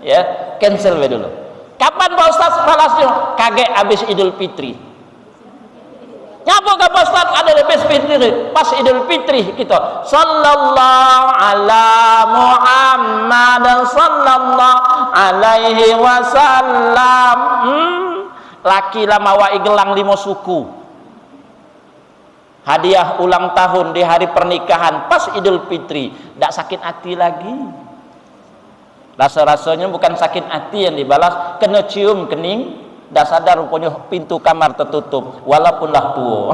Ya, cancel be dulu. Kapan Pak Ustaz balasnya? Kagak habis Idul Fitri. Nyapa ke Pak Ustaz ada lebih fitri pas Idul Fitri kita sallallahu ala Muhammad sallallahu alaihi wasallam. Laki lama wa gelang 5 suku. Hadiah ulang tahun di hari pernikahan pas Idul Fitri, ndak sakit hati lagi. Rasa-rasanya bukan sakit hati yang dibalas, kena cium kening. Dah sadar rupanya pintu kamar tertutup walaupun lah tua.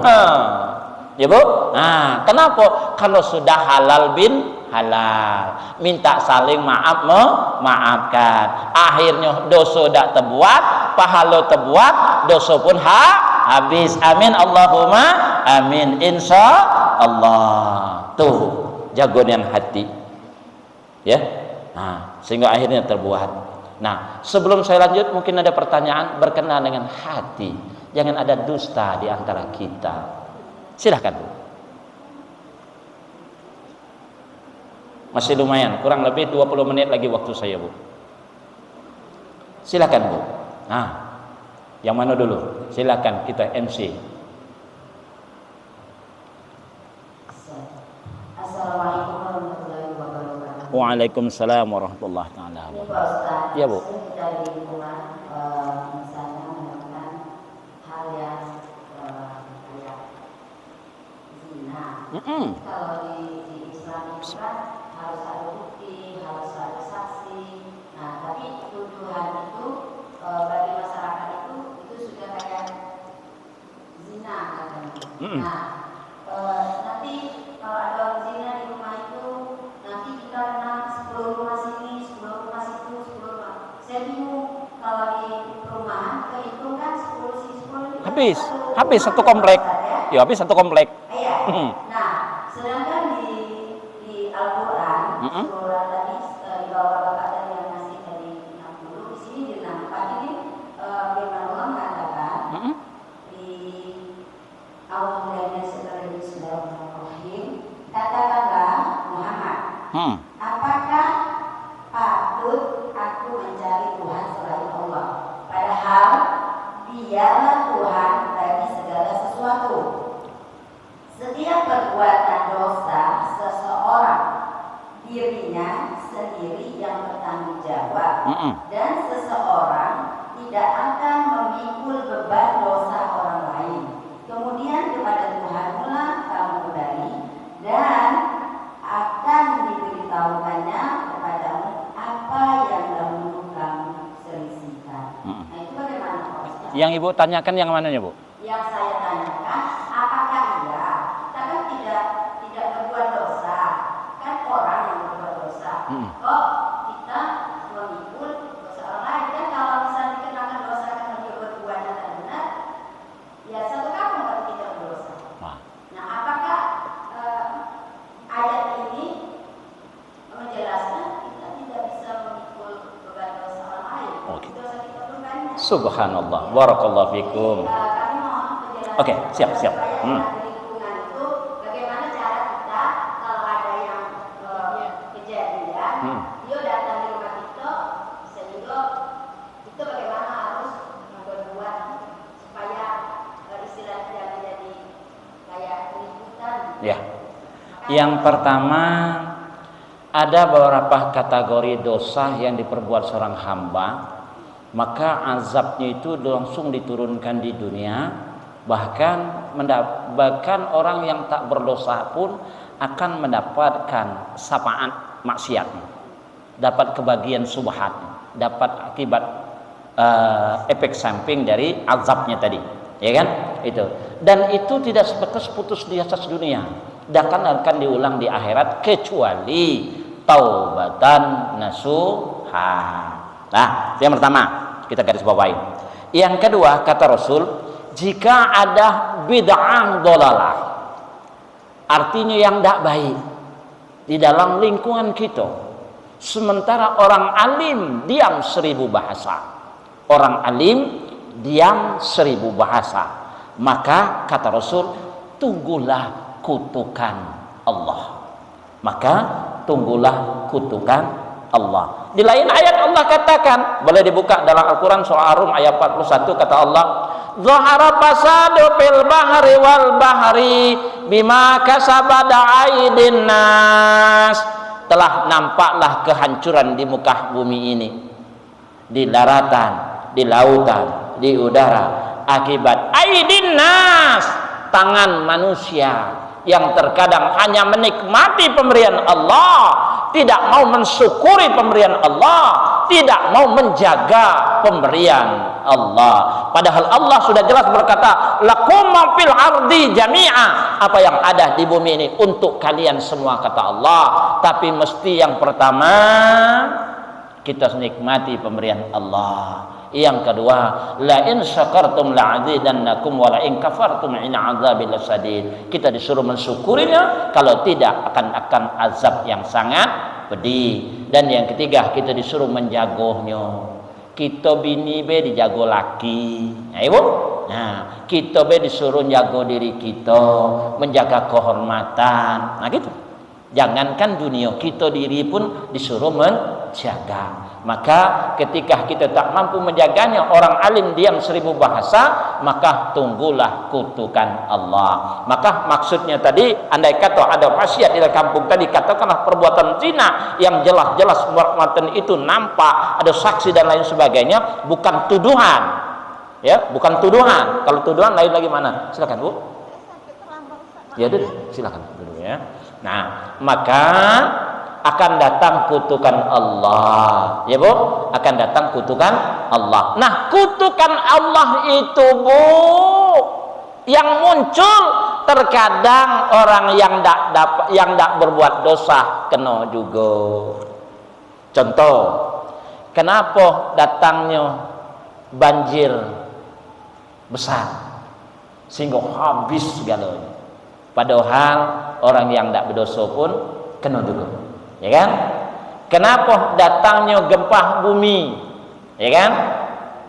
Ya, Bu? Nah, kenapa? Kalau sudah halal bin halal, minta saling maafkan. Akhirnya dosa dak terbuat, pahala terbuat, dosa pun habis. Amin Allahumma amin. Insya Allah. Tuh, jagoan hati. Ya. Nah, sehingga akhirnya terbuat. Nah, sebelum saya lanjut, mungkin ada pertanyaan berkenaan dengan hati. Jangan ada dusta di antara kita. Silahkan, Bu. Masih lumayan, kurang lebih 20 menit lagi waktu saya, Bu. Silahkan, Bu. Nah, yang mana dulu? Silahkan, kita MC.
Assalamualaikum warahmatullahi wabarakatuh.
Waalaikumsalam warahmatullahi wabarakatuh.
Pak Ustaz,
Ya, Bu.
kita di lingkungan misalnya menemukan hal yang kayak zina. Kalau di Islam itu kan harus ada bukti, harus ada saksi. Nah, tapi tuduhan itu bagi masyarakat itu sudah kayak zina katanya. Nah, nanti kalau ada orang zina di rumah itu, nanti kita menang 10 rumah sini, 10 rumah situ, 10 rumah. Saya bingung kalau di perumahan kehitung kan 10 sini, 10
Habis satu komplek. Ya, habis satu komplek.
Iya. Nah, sedangkan di Al-Quran, surah tadi di bawah Bapak tadi yang masih tadi 60, di sini di 64 ini firman Allah mengatakan di Bismillahirrahmanirrahim, katakanlah Muhammad, apakah patut aku mencari Tuhan selain Allah, padahal Dialah Tuhan bagi segala sesuatu. Setiap perbuatan dosa seseorang, dirinya sendiri yang bertanggung jawab, dan seseorang tidak akan memikul beban dosa orang lain. Kemudian kepada Tuhanlah kamu kembali, dan akan diberitahukannya kepadamu apa yang dahulu kamu selisihkan. Nah, itu bagaimana Pak Ustaz?
Yang Ibu tanyakan yang mananya, Bu?
Yang saya tanyakan, apakah iya? Kita kan tidak berbuat dosa, kan orang yang berbuat dosa. Kok kita memikul dosa orang lain? Kan kalau misalnya dikenakan dosa karena dia berbuat yang tak benar, ya satu kampung kalau kita berdosa. Nah, apakah ayat ini menjelaskan kita tidak bisa memikul beban dosa orang lain? Dosa kita pun banyak.
Subhanallah, barakallahu fikum.
Kami mohon penjelasan.
Oke, siap.
Supaya lingkungan itu bagaimana cara kita kalau ada yang kejadian, dia datang di rumah kita, sehingga kita bagaimana harus berbuat supaya istilah tidak menjadi kayak keributan.
Ya. Yang pertama, ada beberapa kategori dosa yang diperbuat seorang hamba, maka azabnya itu langsung diturunkan di dunia, bahkan orang yang tak berdosa pun akan mendapatkan syafaat maksiat, dapat kebagian subhat, dapat akibat efek samping dari azabnya tadi, ya kan? Itu. Dan itu tidak sebatas putus di atas dunia, akan diulang di akhirat kecuali taubatan nasuha. Nah, yang pertama kita garis bawahi. Yang kedua kata Rasul, jika ada bid'ah dolalah, artinya yang tidak baik di dalam lingkungan kita, sementara orang alim diam 1000 bahasa, orang alim diam 1000 bahasa, maka kata Rasul, tunggulah kutukan Allah. Maka tunggulah kutukan Allah. Di lain ayat Allah katakan, boleh dibuka dalam Al-Quran surah Ar-Rum ayat 41, kata Allah, zahara fasadu fil bahri wal bahri bima kasabada aydin nas. Telah nampaklah kehancuran di muka bumi ini, di daratan, di lautan, di udara, akibat aydin nas, tangan manusia yang terkadang hanya menikmati pemberian Allah, tidak mau mensyukuri pemberian Allah, tidak mau menjaga pemberian Allah. Padahal Allah sudah jelas berkata, lakum ma fil ardi jami'a, apa yang ada di bumi ini untuk kalian semua, kata Allah. Tapi mesti yang pertama kita nikmati pemberian Allah. Yang kedua, la in syakartum la'azidannakum wa la in kafartum inna azabi lasadid. Kita disuruh mensyukurinya, kalau tidak akan azab yang sangat pedih. Dan yang ketiga, kita disuruh menjagonya. Kita bini be dijago laki. Nah, Ibu. Nah, kita be disuruh jago diri kita, menjaga kehormatan. Nah, gitu. Jangankan dunia, kita diri pun disuruh menjaga. Maka ketika kita tak mampu menjaganya, orang alim diam 1000 bahasa, maka tunggulah kutukan Allah. Maka maksudnya tadi, andai kata ada maksiat di kampung tadi, katakanlah perbuatan zina yang jelas-jelas perbuatan itu nampak, ada saksi dan lain sebagainya, bukan tuduhan, ya, bukan tuduhan. Kalau tuduhan lain lagi mana? Silakan Bu. Ya udah, silakan dulu ya. Nah, maka akan datang kutukan Allah, ya Bu, akan datang kutukan Allah. Nah, kutukan Allah itu Bu, yang muncul terkadang orang yang tidak berbuat dosa kena juga. Contoh, kenapa datangnya banjir besar sehingga habis segalanya, padahal orang yang tidak berdosa pun kena juga, ya kan? Kenapa datangnya gempa bumi, ya kan?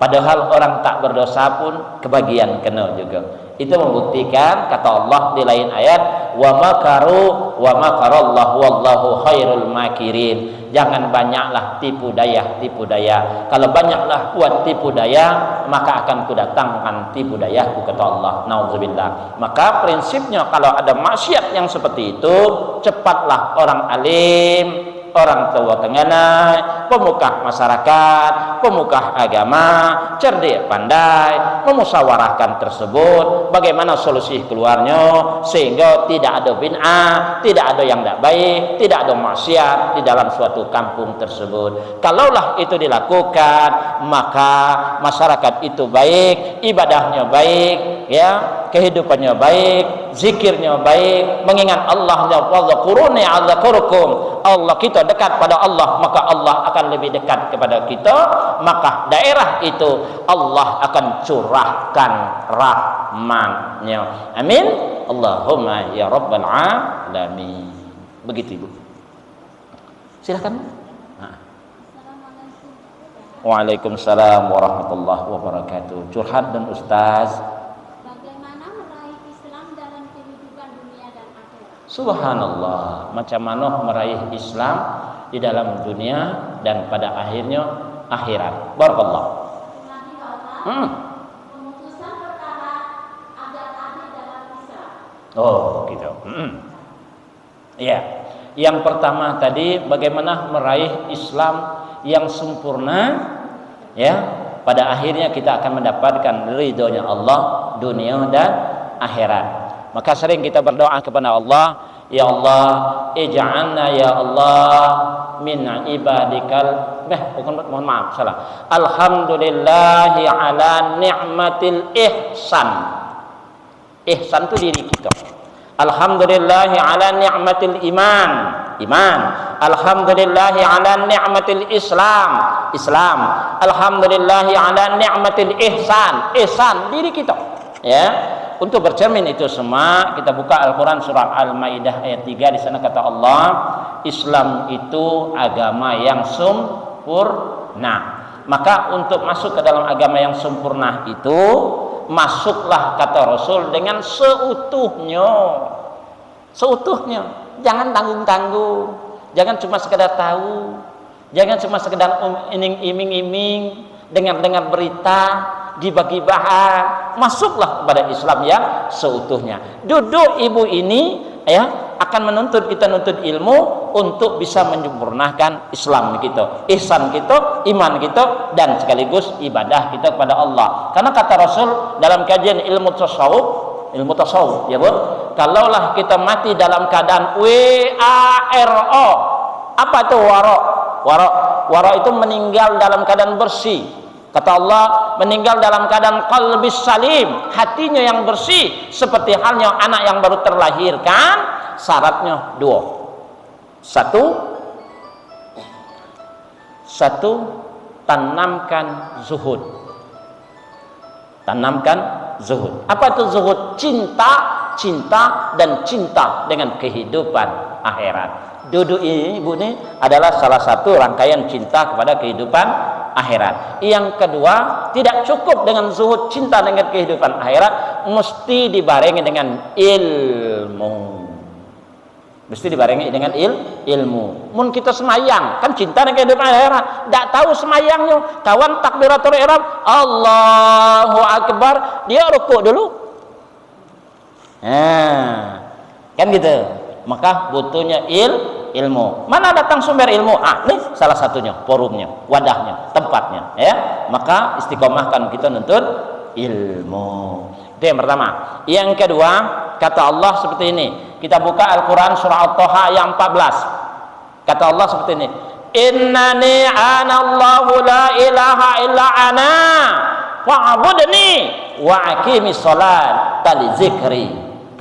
Padahal orang tak berdosa pun kebagian kena juga. Itu membuktikan kata Allah di lain ayat, wa makaru wa makarallahu wallahu khairul makirin. Jangan banyaklah tipu daya. Kalau banyaklah buat tipu daya, maka akan kudatangkan tipu dayaku, kata Allah. Nauzubillah. Maka prinsipnya kalau ada maksiat yang seperti itu, cepatlah orang alim, orang tua tengenai, pemuka masyarakat, pemuka agama, cerdik pandai, memusyawarahkan tersebut, bagaimana solusi keluarnya, sehingga tidak ada bid'ah, tidak ada yang tidak baik, tidak ada maksiat di dalam suatu kampung tersebut. Kalaulah itu dilakukan, maka masyarakat itu baik, ibadahnya baik, ya, kehidupannya baik, zikirnya baik, mengingat Allah, wadzakuruni a'dzakurukum. Allah, kita dekat pada Allah, maka Allah akan lebih dekat kepada kita, maka daerah itu Allah akan curahkan rahmatnya. Amin. Allahumma ya rabbal alamin. Begitu Ibu. Silakan. Nah. Waalaikumsalam warahmatullahi wabarakatuh. Curhat dan Ustaz. Subhanallah, macam mana meraih Islam di dalam dunia dan pada akhirnya akhirat. Barakallah.
Pemutusan perkara agar adil dalam Islam.
Oh, gitu. Ya, yang pertama tadi bagaimana meraih Islam yang sempurna, ya, pada akhirnya kita akan mendapatkan ridhonya Allah dunia dan akhirat. Maka sering kita berdoa kepada Allah, ya Allah, ij'alna ya Allah min ibadikal mohon maaf salah. Alhamdulillahi ala ni'matil ihsan. Ihsan itu diri kita. Alhamdulillahi ala ni'matil iman. Alhamdulillahi ala ni'matil Islam. Alhamdulillahi ala ni'matil ihsan diri kita. Ya. Untuk bercermin itu semua, kita buka Al-Qur'an surah Al-Maidah ayat 3. Di sana kata Allah, Islam itu agama yang sempurna. Maka untuk masuk ke dalam agama yang sempurna itu, masuklah kata Rasul dengan seutuhnya. Jangan tanggung-tanggung, jangan cuma sekedar tahu, jangan cuma sekedar iming-iming, dengar-dengar berita, gibah-gibahan. Masuklah kepada Islam yang seutuhnya. Duduk ibu ini ya akan menuntut kita nuntut ilmu untuk bisa menyempurnakan Islam kita, ihsan kita, iman kita, dan sekaligus ibadah kita kepada Allah. Karena kata Rasul dalam kajian ilmu tasawuf ya Bu, kalaulah kita mati dalam keadaan WARO. Apa itu waro? Waro itu meninggal dalam keadaan bersih. Kata Allah, meninggal dalam keadaan qalbis salim, hatinya yang bersih, seperti halnya anak yang baru terlahirkan. Syaratnya dua. Satu, tanamkan zuhud. Apa itu zuhud? Cinta dengan kehidupan akhirat. Duduk ini ibu ini adalah salah satu rangkaian cinta kepada kehidupan akhirat. Yang kedua, tidak cukup dengan zuhud cinta dengan kehidupan akhirat, mesti dibarengi dengan ilmu. Ilmu. Mun kita semayang, kan cinta dengan kehidupan akhirat. Tak tahu semayangnya, kawan takbiratul ihram, Allahu Akbar, dia rukuk dulu. Kan gitu. Maka butuhnya ilmu. Mana datang sumber ilmu? Nih salah satunya, forumnya, wadahnya, tempatnya, ya. Maka istiqomahkan kita nuntut ilmu. Itu yang pertama. Yang kedua, kata Allah seperti ini. Kita buka Al-Qur'an surah At-Taha yang 14. Kata Allah seperti ini. Innani anallahu la ilaha illa ana fa'budni wa aqimis shalat li dzikri.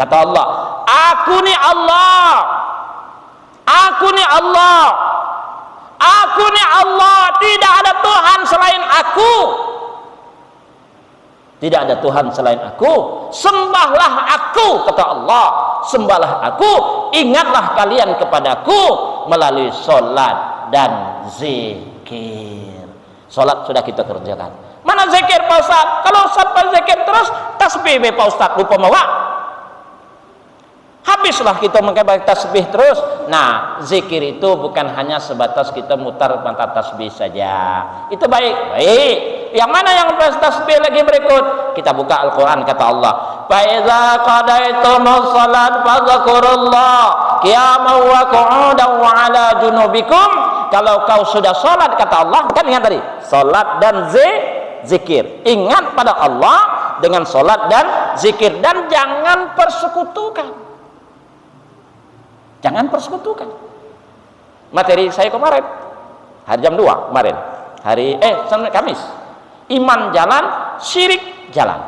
Kata Allah, aku ni Allah, tidak ada Tuhan selain aku. Tidak ada Tuhan selain aku. Sembahlah aku, kata Allah. Sembahlah aku, ingatlah kalian kepadaku melalui salat dan zikir. Salat sudah kita kerjakan. Mana zikir Pak Ustaz? Kalau sampai zikir terus tasbih Pak Ustaz lupa bawa. Habislah kita mengkabar tasbih terus. Nah, zikir itu bukan hanya sebatas kita mutar mata tasbih saja. Itu baik. Yang mana yang tasbih lagi berikut? Kita buka Al-Qur'an, kata Allah, "Fa iza qadaytumus shalat fadhkurullah qiyaman wa qu'udan wa 'ala junubikum." Kalau kau sudah salat, kata Allah, kan ingat tadi, salat dan zikir. Ingat pada Allah dengan salat dan zikir, dan jangan persekutukan. Jangan persekutukan. Materi saya kemarin hari jam 2 kemarin. Kamis. Iman jalan, syirik jalan.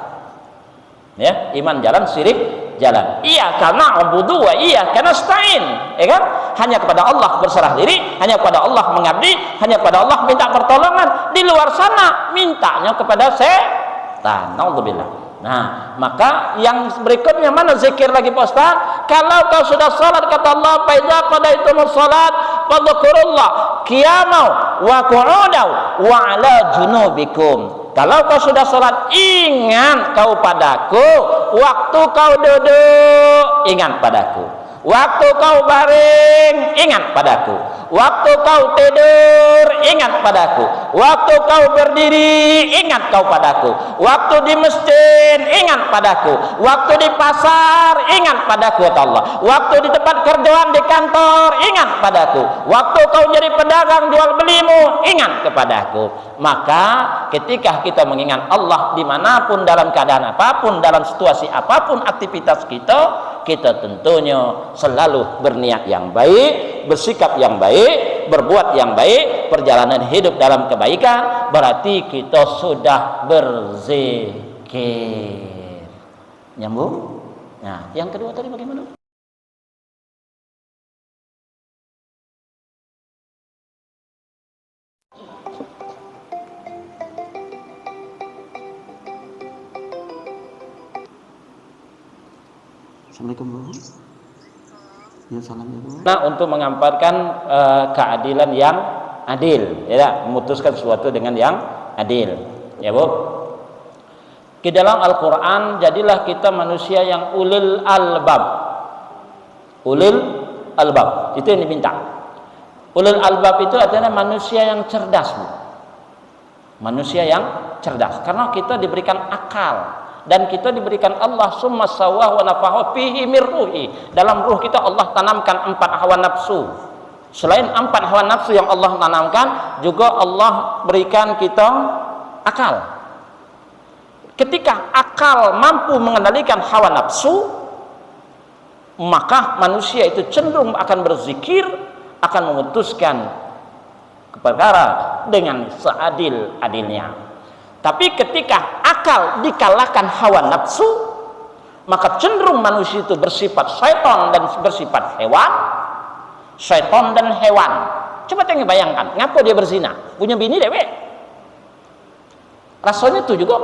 Ya, iman jalan, syirik jalan. Iya karena abudu wa iya karena nasta'in. Ya kan? Hanya kepada Allah berserah diri, hanya kepada Allah mengabdi, hanya kepada Allah minta pertolongan. Di luar sana mintanya kepada setan. Naudzubillah. Nah, maka yang berikutnya mana zikir lagi Pak Ustaz? Kalau kau sudah salat, kata Allah, fa idza qadaytumus salat fadhkurullah qiyaman wa qu'udan wa 'ala junubikum. Kalau kau sudah salat, ingat kau padaku. Waktu kau duduk, ingat padaku. Waktu kau baring, ingat padaku. Waktu kau tidur, ingat padaku. Waktu kau berdiri, ingat kau padaku. Waktu di masjid, ingat padaku. Waktu di pasar, ingat padaku, kata Allah. Waktu di tempat kerjaan, di kantor, ingat padaku. Waktu kau jadi pedagang jual belimu, ingat kepadaku. Maka ketika kita mengingat Allah dimanapun, dalam keadaan apapun, dalam situasi apapun aktivitas kita tentunya selalu berniat yang baik, bersikap yang baik, berbuat yang baik, perjalanan hidup dalam kebaikan, berarti kita sudah berzikir. Nyambung? Nah, yang kedua tadi bagaimana? Assalamualaikum Bu. Ya, salam ya Bu. Nah, untuk mengampatkan keadilan yang adil, ya, memutuskan sesuatu dengan yang adil, ya Bu. Di dalam Al-Quran, jadilah kita manusia yang ulil albab. Ulil albab, itu yang diminta. Ulil albab itu artinya manusia yang cerdas Bu. Manusia yang cerdas, karena kita diberikan akal. Dan kita diberikan Allah summa sawah wa nafahu fihi mir ruhi. Dalam ruh kita Allah tanamkan 4 hawa nafsu. Selain 4 hawa nafsu yang Allah tanamkan, juga Allah berikan kita akal. Ketika akal mampu mengendalikan hawa nafsu, maka manusia itu cenderung akan berzikir, akan memutuskan perkara dengan seadil-adilnya. Tapi ketika akal dikalahkan hawa nafsu, maka cenderung manusia itu bersifat syaitan dan bersifat hewan. Syaitan dan hewan. Coba tengok bayangkan, ngapa dia berzina? Punya bini dewek. Rasanya itu juga,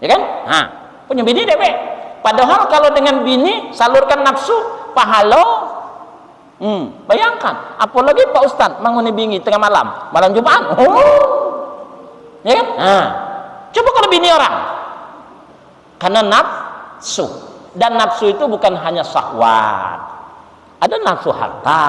ya kan? Nah, punya bini dewek. Padahal kalau dengan bini salurkan nafsu, pahala. Bayangkan, apalagi Pak Ustadz manguni bingi tengah malam Jumat. Ya kan? Nah, coba kalau bini orang, karena nafsu, dan nafsu itu bukan hanya syahwat, ada nafsu harta,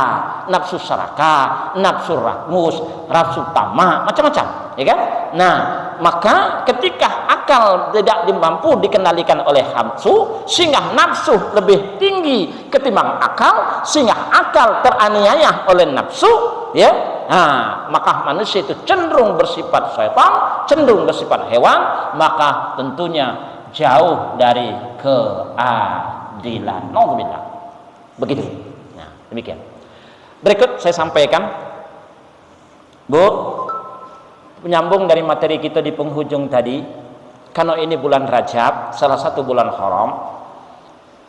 nafsu serakah, nafsu rakus, nafsu tamak, macam-macam, ya kan? Nah, maka ketika akal tidak mampu dikendalikan oleh nafsu, sehingga nafsu lebih tinggi ketimbang akal, sehingga akal teraniaya oleh nafsu, ya. Nah, maka manusia itu cenderung bersifat syaitan, cenderung bersifat hewan, maka tentunya jauh dari keadilan. Nauzubillah. Begitu. Nah, demikian. Berikut saya sampaikan, Bu, menyambung dari materi kita di penghujung tadi, karena ini bulan Rajab, salah satu bulan haram.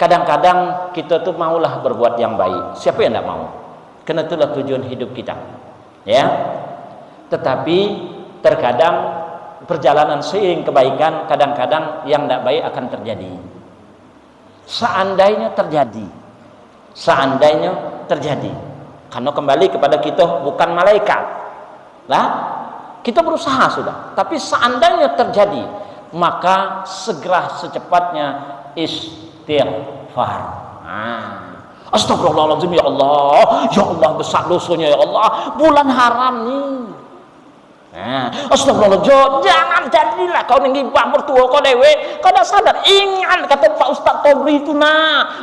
Kadang-kadang kita tuh maulah berbuat yang baik. Siapa yang tidak mau? Karena itulah tujuan hidup kita. Ya, tetapi terkadang perjalanan seiring kebaikan, kadang-kadang yang tidak baik akan terjadi. Seandainya terjadi, karena kembali kepada kita bukan malaikat, lah kita berusaha sudah. Tapi seandainya terjadi, maka segera secepatnya istighfar. Astagfirullahaladzim, ya Allah besar dosanya ya Allah, bulan haram nih. Astagfirullahaladzim, jangan jadilah kau nenggibah mertua kau dewe, kau dah sadar, ingat kata Pak Ustaz Tobri itu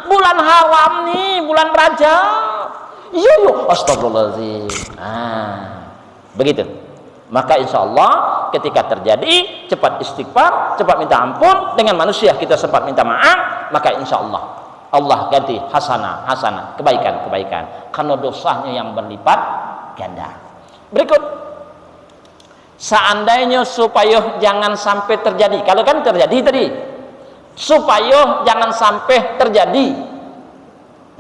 bulan haram nih, bulan Rajab. Iya, astagfirullahaladzim. Begitu. Maka insya Allah ketika terjadi, cepat istighfar, cepat minta ampun. Dengan manusia kita sempat minta maaf, maka insya Allah ganti hasanah, kebaikan, karena dosanya yang berlipat ganda. Berikut, seandainya supaya jangan sampai terjadi, kalau kan terjadi tadi, supaya jangan sampai terjadi,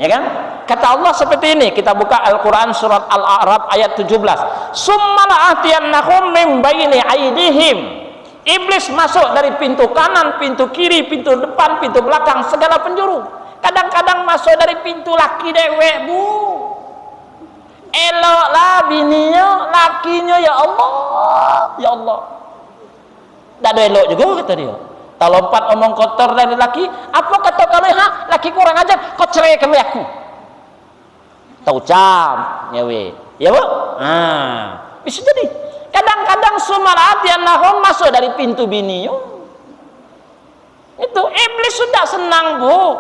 ya kan? Kata Allah seperti ini, kita buka Al-Quran surat Al-A'raf ayat 17. Summa la'atiyannahum min baini aydihim. Iblis masuk dari pintu kanan, pintu kiri, pintu depan, pintu belakang, segala penjuru. Kadang-kadang masuk dari pintu laki dewek, Bu. Eloklah bininya, lakinya, ya Allah. Tak ada elok juga kata dia. Tak lompat omong kotor dari laki. Apa kata kalian? Laki kurang ajar, kau ceraikan aku. kita ucap ya we ya bu. Bisa jadi kadang-kadang sumarat yang nahum masuk dari pintu bini itu iblis sudah senang bu,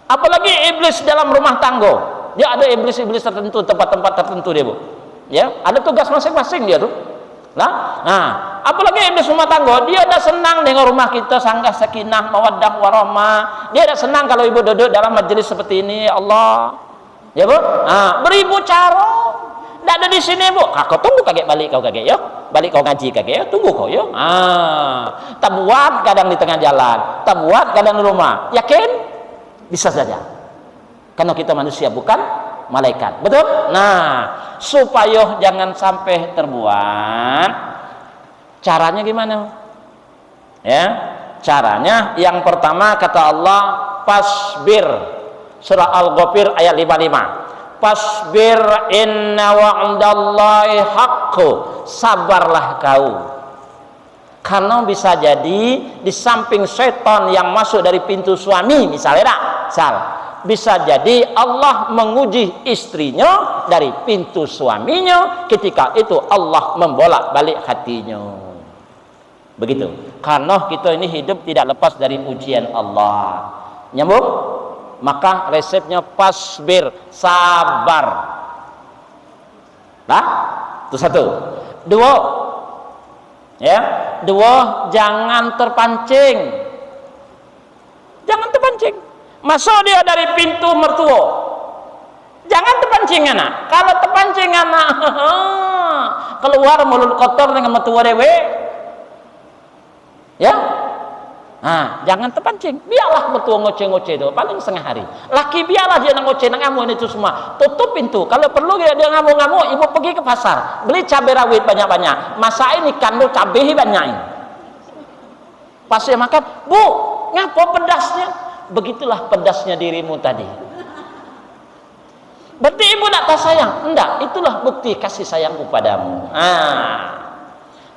apalagi iblis dalam rumah tangga. Dia ada iblis-iblis tertentu, tempat-tempat tertentu dia bu ya, ada tugas masing-masing dia tuh. Nah, apalagi iblis rumah tangga, dia udah senang dengan rumah kita sanggah sakinah mawaddah warahmah. Dia udah senang kalau ibu duduk dalam majelis seperti ini, ya Allah. Ya, Bu? Beribu cara. Enggak ada di sini, Bu. Kau tunggu kakek balik kau kakek, ya. Balik kau ngaji kakek, ya. Tunggu kau, ya. Tak buat kadang di tengah jalan, tak buat kadang di rumah. Yakin? Bisa saja. Karena kita manusia bukan malaikat, betul? Nah, supaya jangan sampai terbuat, caranya gimana? Ya, caranya yang pertama kata Allah, pasbir. Surah Al-Ghafir ayat 55. Pasbir inna wa'dallahi haqqu. Sabarlah kau. Karena bisa jadi di samping setan yang masuk dari pintu suami, misalnya bisa jadi Allah menguji istrinya dari pintu suaminya, ketika itu Allah membolak-balik hatinya. Begitu. Karena kita ini hidup tidak lepas dari ujian Allah. Nyambung? Maka resepnya pasbir, sabar. Nah, itu satu. Dua, ya, jangan terpancing. Jangan terpancing. Masuk dia dari pintu mertua, jangan terpancing anak. Kalau terpancing anak keluar mulut kotor dengan mertua dewe, ya, jangan terpancing. Biarlah mertua ngoceh-ngoceh itu paling setengah hari. Laki biarlah dia ngoceh ngamu itu semua. Tutup pintu. Kalau perlu dia ngamu-ngamu, ibu pergi ke pasar, beli cabai rawit banyak-banyak. Masa ini kandung cabai banyak ini. Pas dia makan, Bu, ngapa pedasnya? Begitulah pedasnya dirimu tadi. Berarti ibu tak tahu sayang? Enggak, itulah bukti kasih sayangku padamu.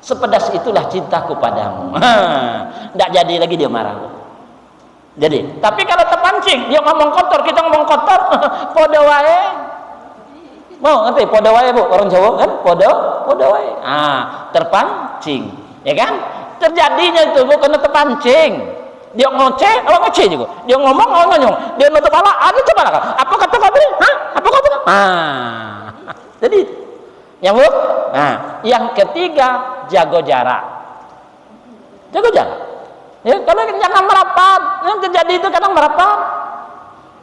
Sepedas itulah cintaku padamu. Enggak jadi lagi dia marah. Jadi, tapi kalau terpancing, dia ngomong kotor, kita ngomong kotor, podo wae. Mau ngerti podo wae Bu, orang Jawa kan? Podo wae. Terpancing, ya kan? Terjadinya itu bukan terpancing. Dia ngoceh, awak ngoceh juga. Dia ngomong, awak ngonyong. Dia nutup pala, coba lah. Apa kata kau tadi? Apa kata kau? Jadi, nyambung? Yang ketiga, jaga jarak. Jaga jarak. Ya, karena jangan merapat. Yang terjadi itu kadang merapat.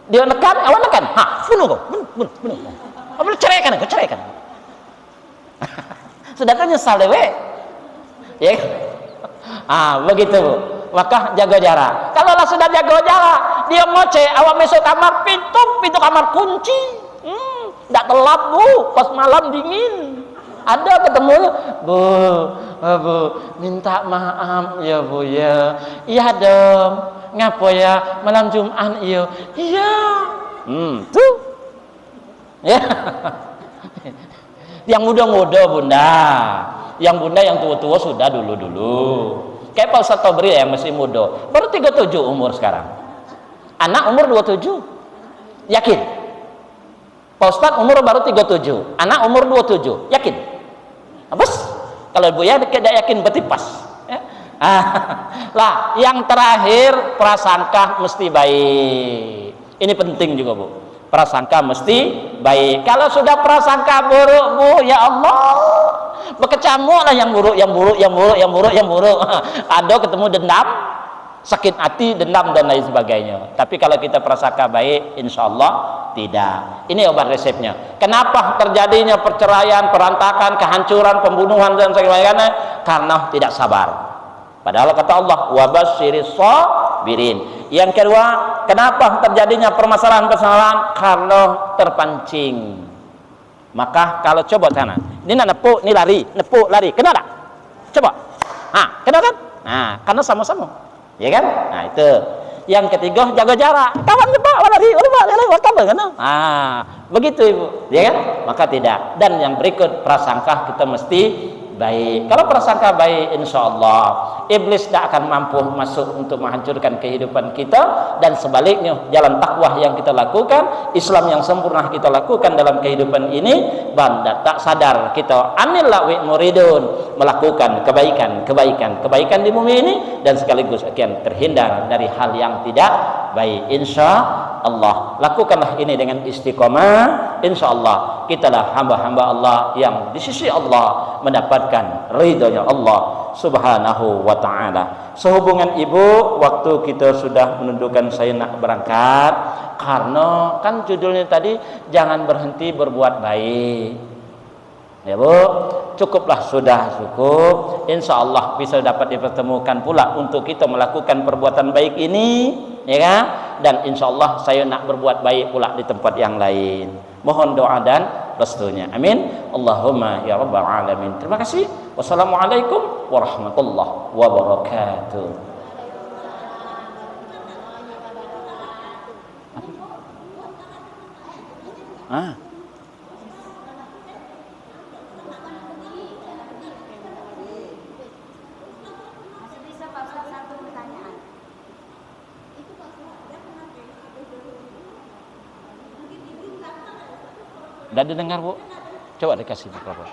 Dia nekan, awak nekan. Bunuh kau. Bunuh. Apa ceraikan aku, ceraikan. Sedangkan nyesal dewe. Ya. Begitu, Bu. Maka jaga jarak. Kalau lah sudah jaga jarak, dia ngoceh, awak masuk kamar, pintu kamar kunci. Tidak telap Bu, pas malam dingin. Ada ketemu, Bu, minta maaf ya Bu ya. Iya dong. Ngapa ya malam Jumat iya. Iya. Tuh. Ya. Yang muda-muda Bunda. Yang Bunda yang tua-tua sudah dulu. Kayak Pak Ustaz Tobri yang masih muda, baru 37 umur sekarang. Anak umur 27. Yakin? Pak Ustaz umur baru 37, anak umur 27. Yakin? Bos, kalau ibu ya tidak yakin berarti pas. Ya? Lah, yang terakhir prasangka mesti baik. Ini penting juga Bu. Prasangka mesti baik. Kalau sudah prasangka buruk Bu, ya Allah, berkecamuk lah yang buruk. Ada ketemu dendam, sakit hati, dendam dan lain sebagainya. Tapi kalau kita prasangka baik, insya Allah tidak. Ini obat resepnya. Kenapa terjadinya perceraian, perantakan, kehancuran, pembunuhan dan sebagainya? Karena tidak sabar. Padahal kata Allah, wabasyiris sabirin. Yang kedua, kenapa terjadinya permasalahan-permasalahan? Karena terpancing. Maka kalau coba sana, ini nepuk, ini lari, kena tak? Coba, kena kan? Karena sama-sama, ya kan? Nah itu. Yang ketiga, jaga jarak. Kawan cepat, lari, kan? Begitu Ibu, ya kan? Maka tidak. Dan yang berikut, prasangka kita mesti baik. Kalau prasangka baik, insya Allah iblis tidak akan mampu masuk untuk menghancurkan kehidupan kita, dan sebaliknya jalan takwah yang kita lakukan, Islam yang sempurna kita lakukan dalam kehidupan ini, banda tak sadar kita anil lawi muridun, melakukan kebaikan di bumi ini, dan sekaligus akan terhindar dari hal yang tidak baik. Insya Allah lakukanlah ini dengan istiqomah. Insya Allah kitalah hamba-hamba Allah yang di sisi Allah mendapatkan ridhonya Allah subhanahu wa ta'ala. Sehubungan ibu, waktu kita sudah menentukan saya nak berangkat, karena kan judulnya tadi jangan berhenti berbuat baik, ya bu, cukuplah, sudah cukup. Insya Allah bisa dapat dipertemukan pula untuk kita melakukan perbuatan baik ini, ya kan? Dan insya Allah saya nak berbuat baik pula di tempat yang lain. Mohon doa dan restunya, amin. Allahumma ya rabbal alamin. Terima kasih. Wassalamualaikum warahmatullahi wabarakatuh. Ah. Udah didengar bu? Coba dikasih mikrofon.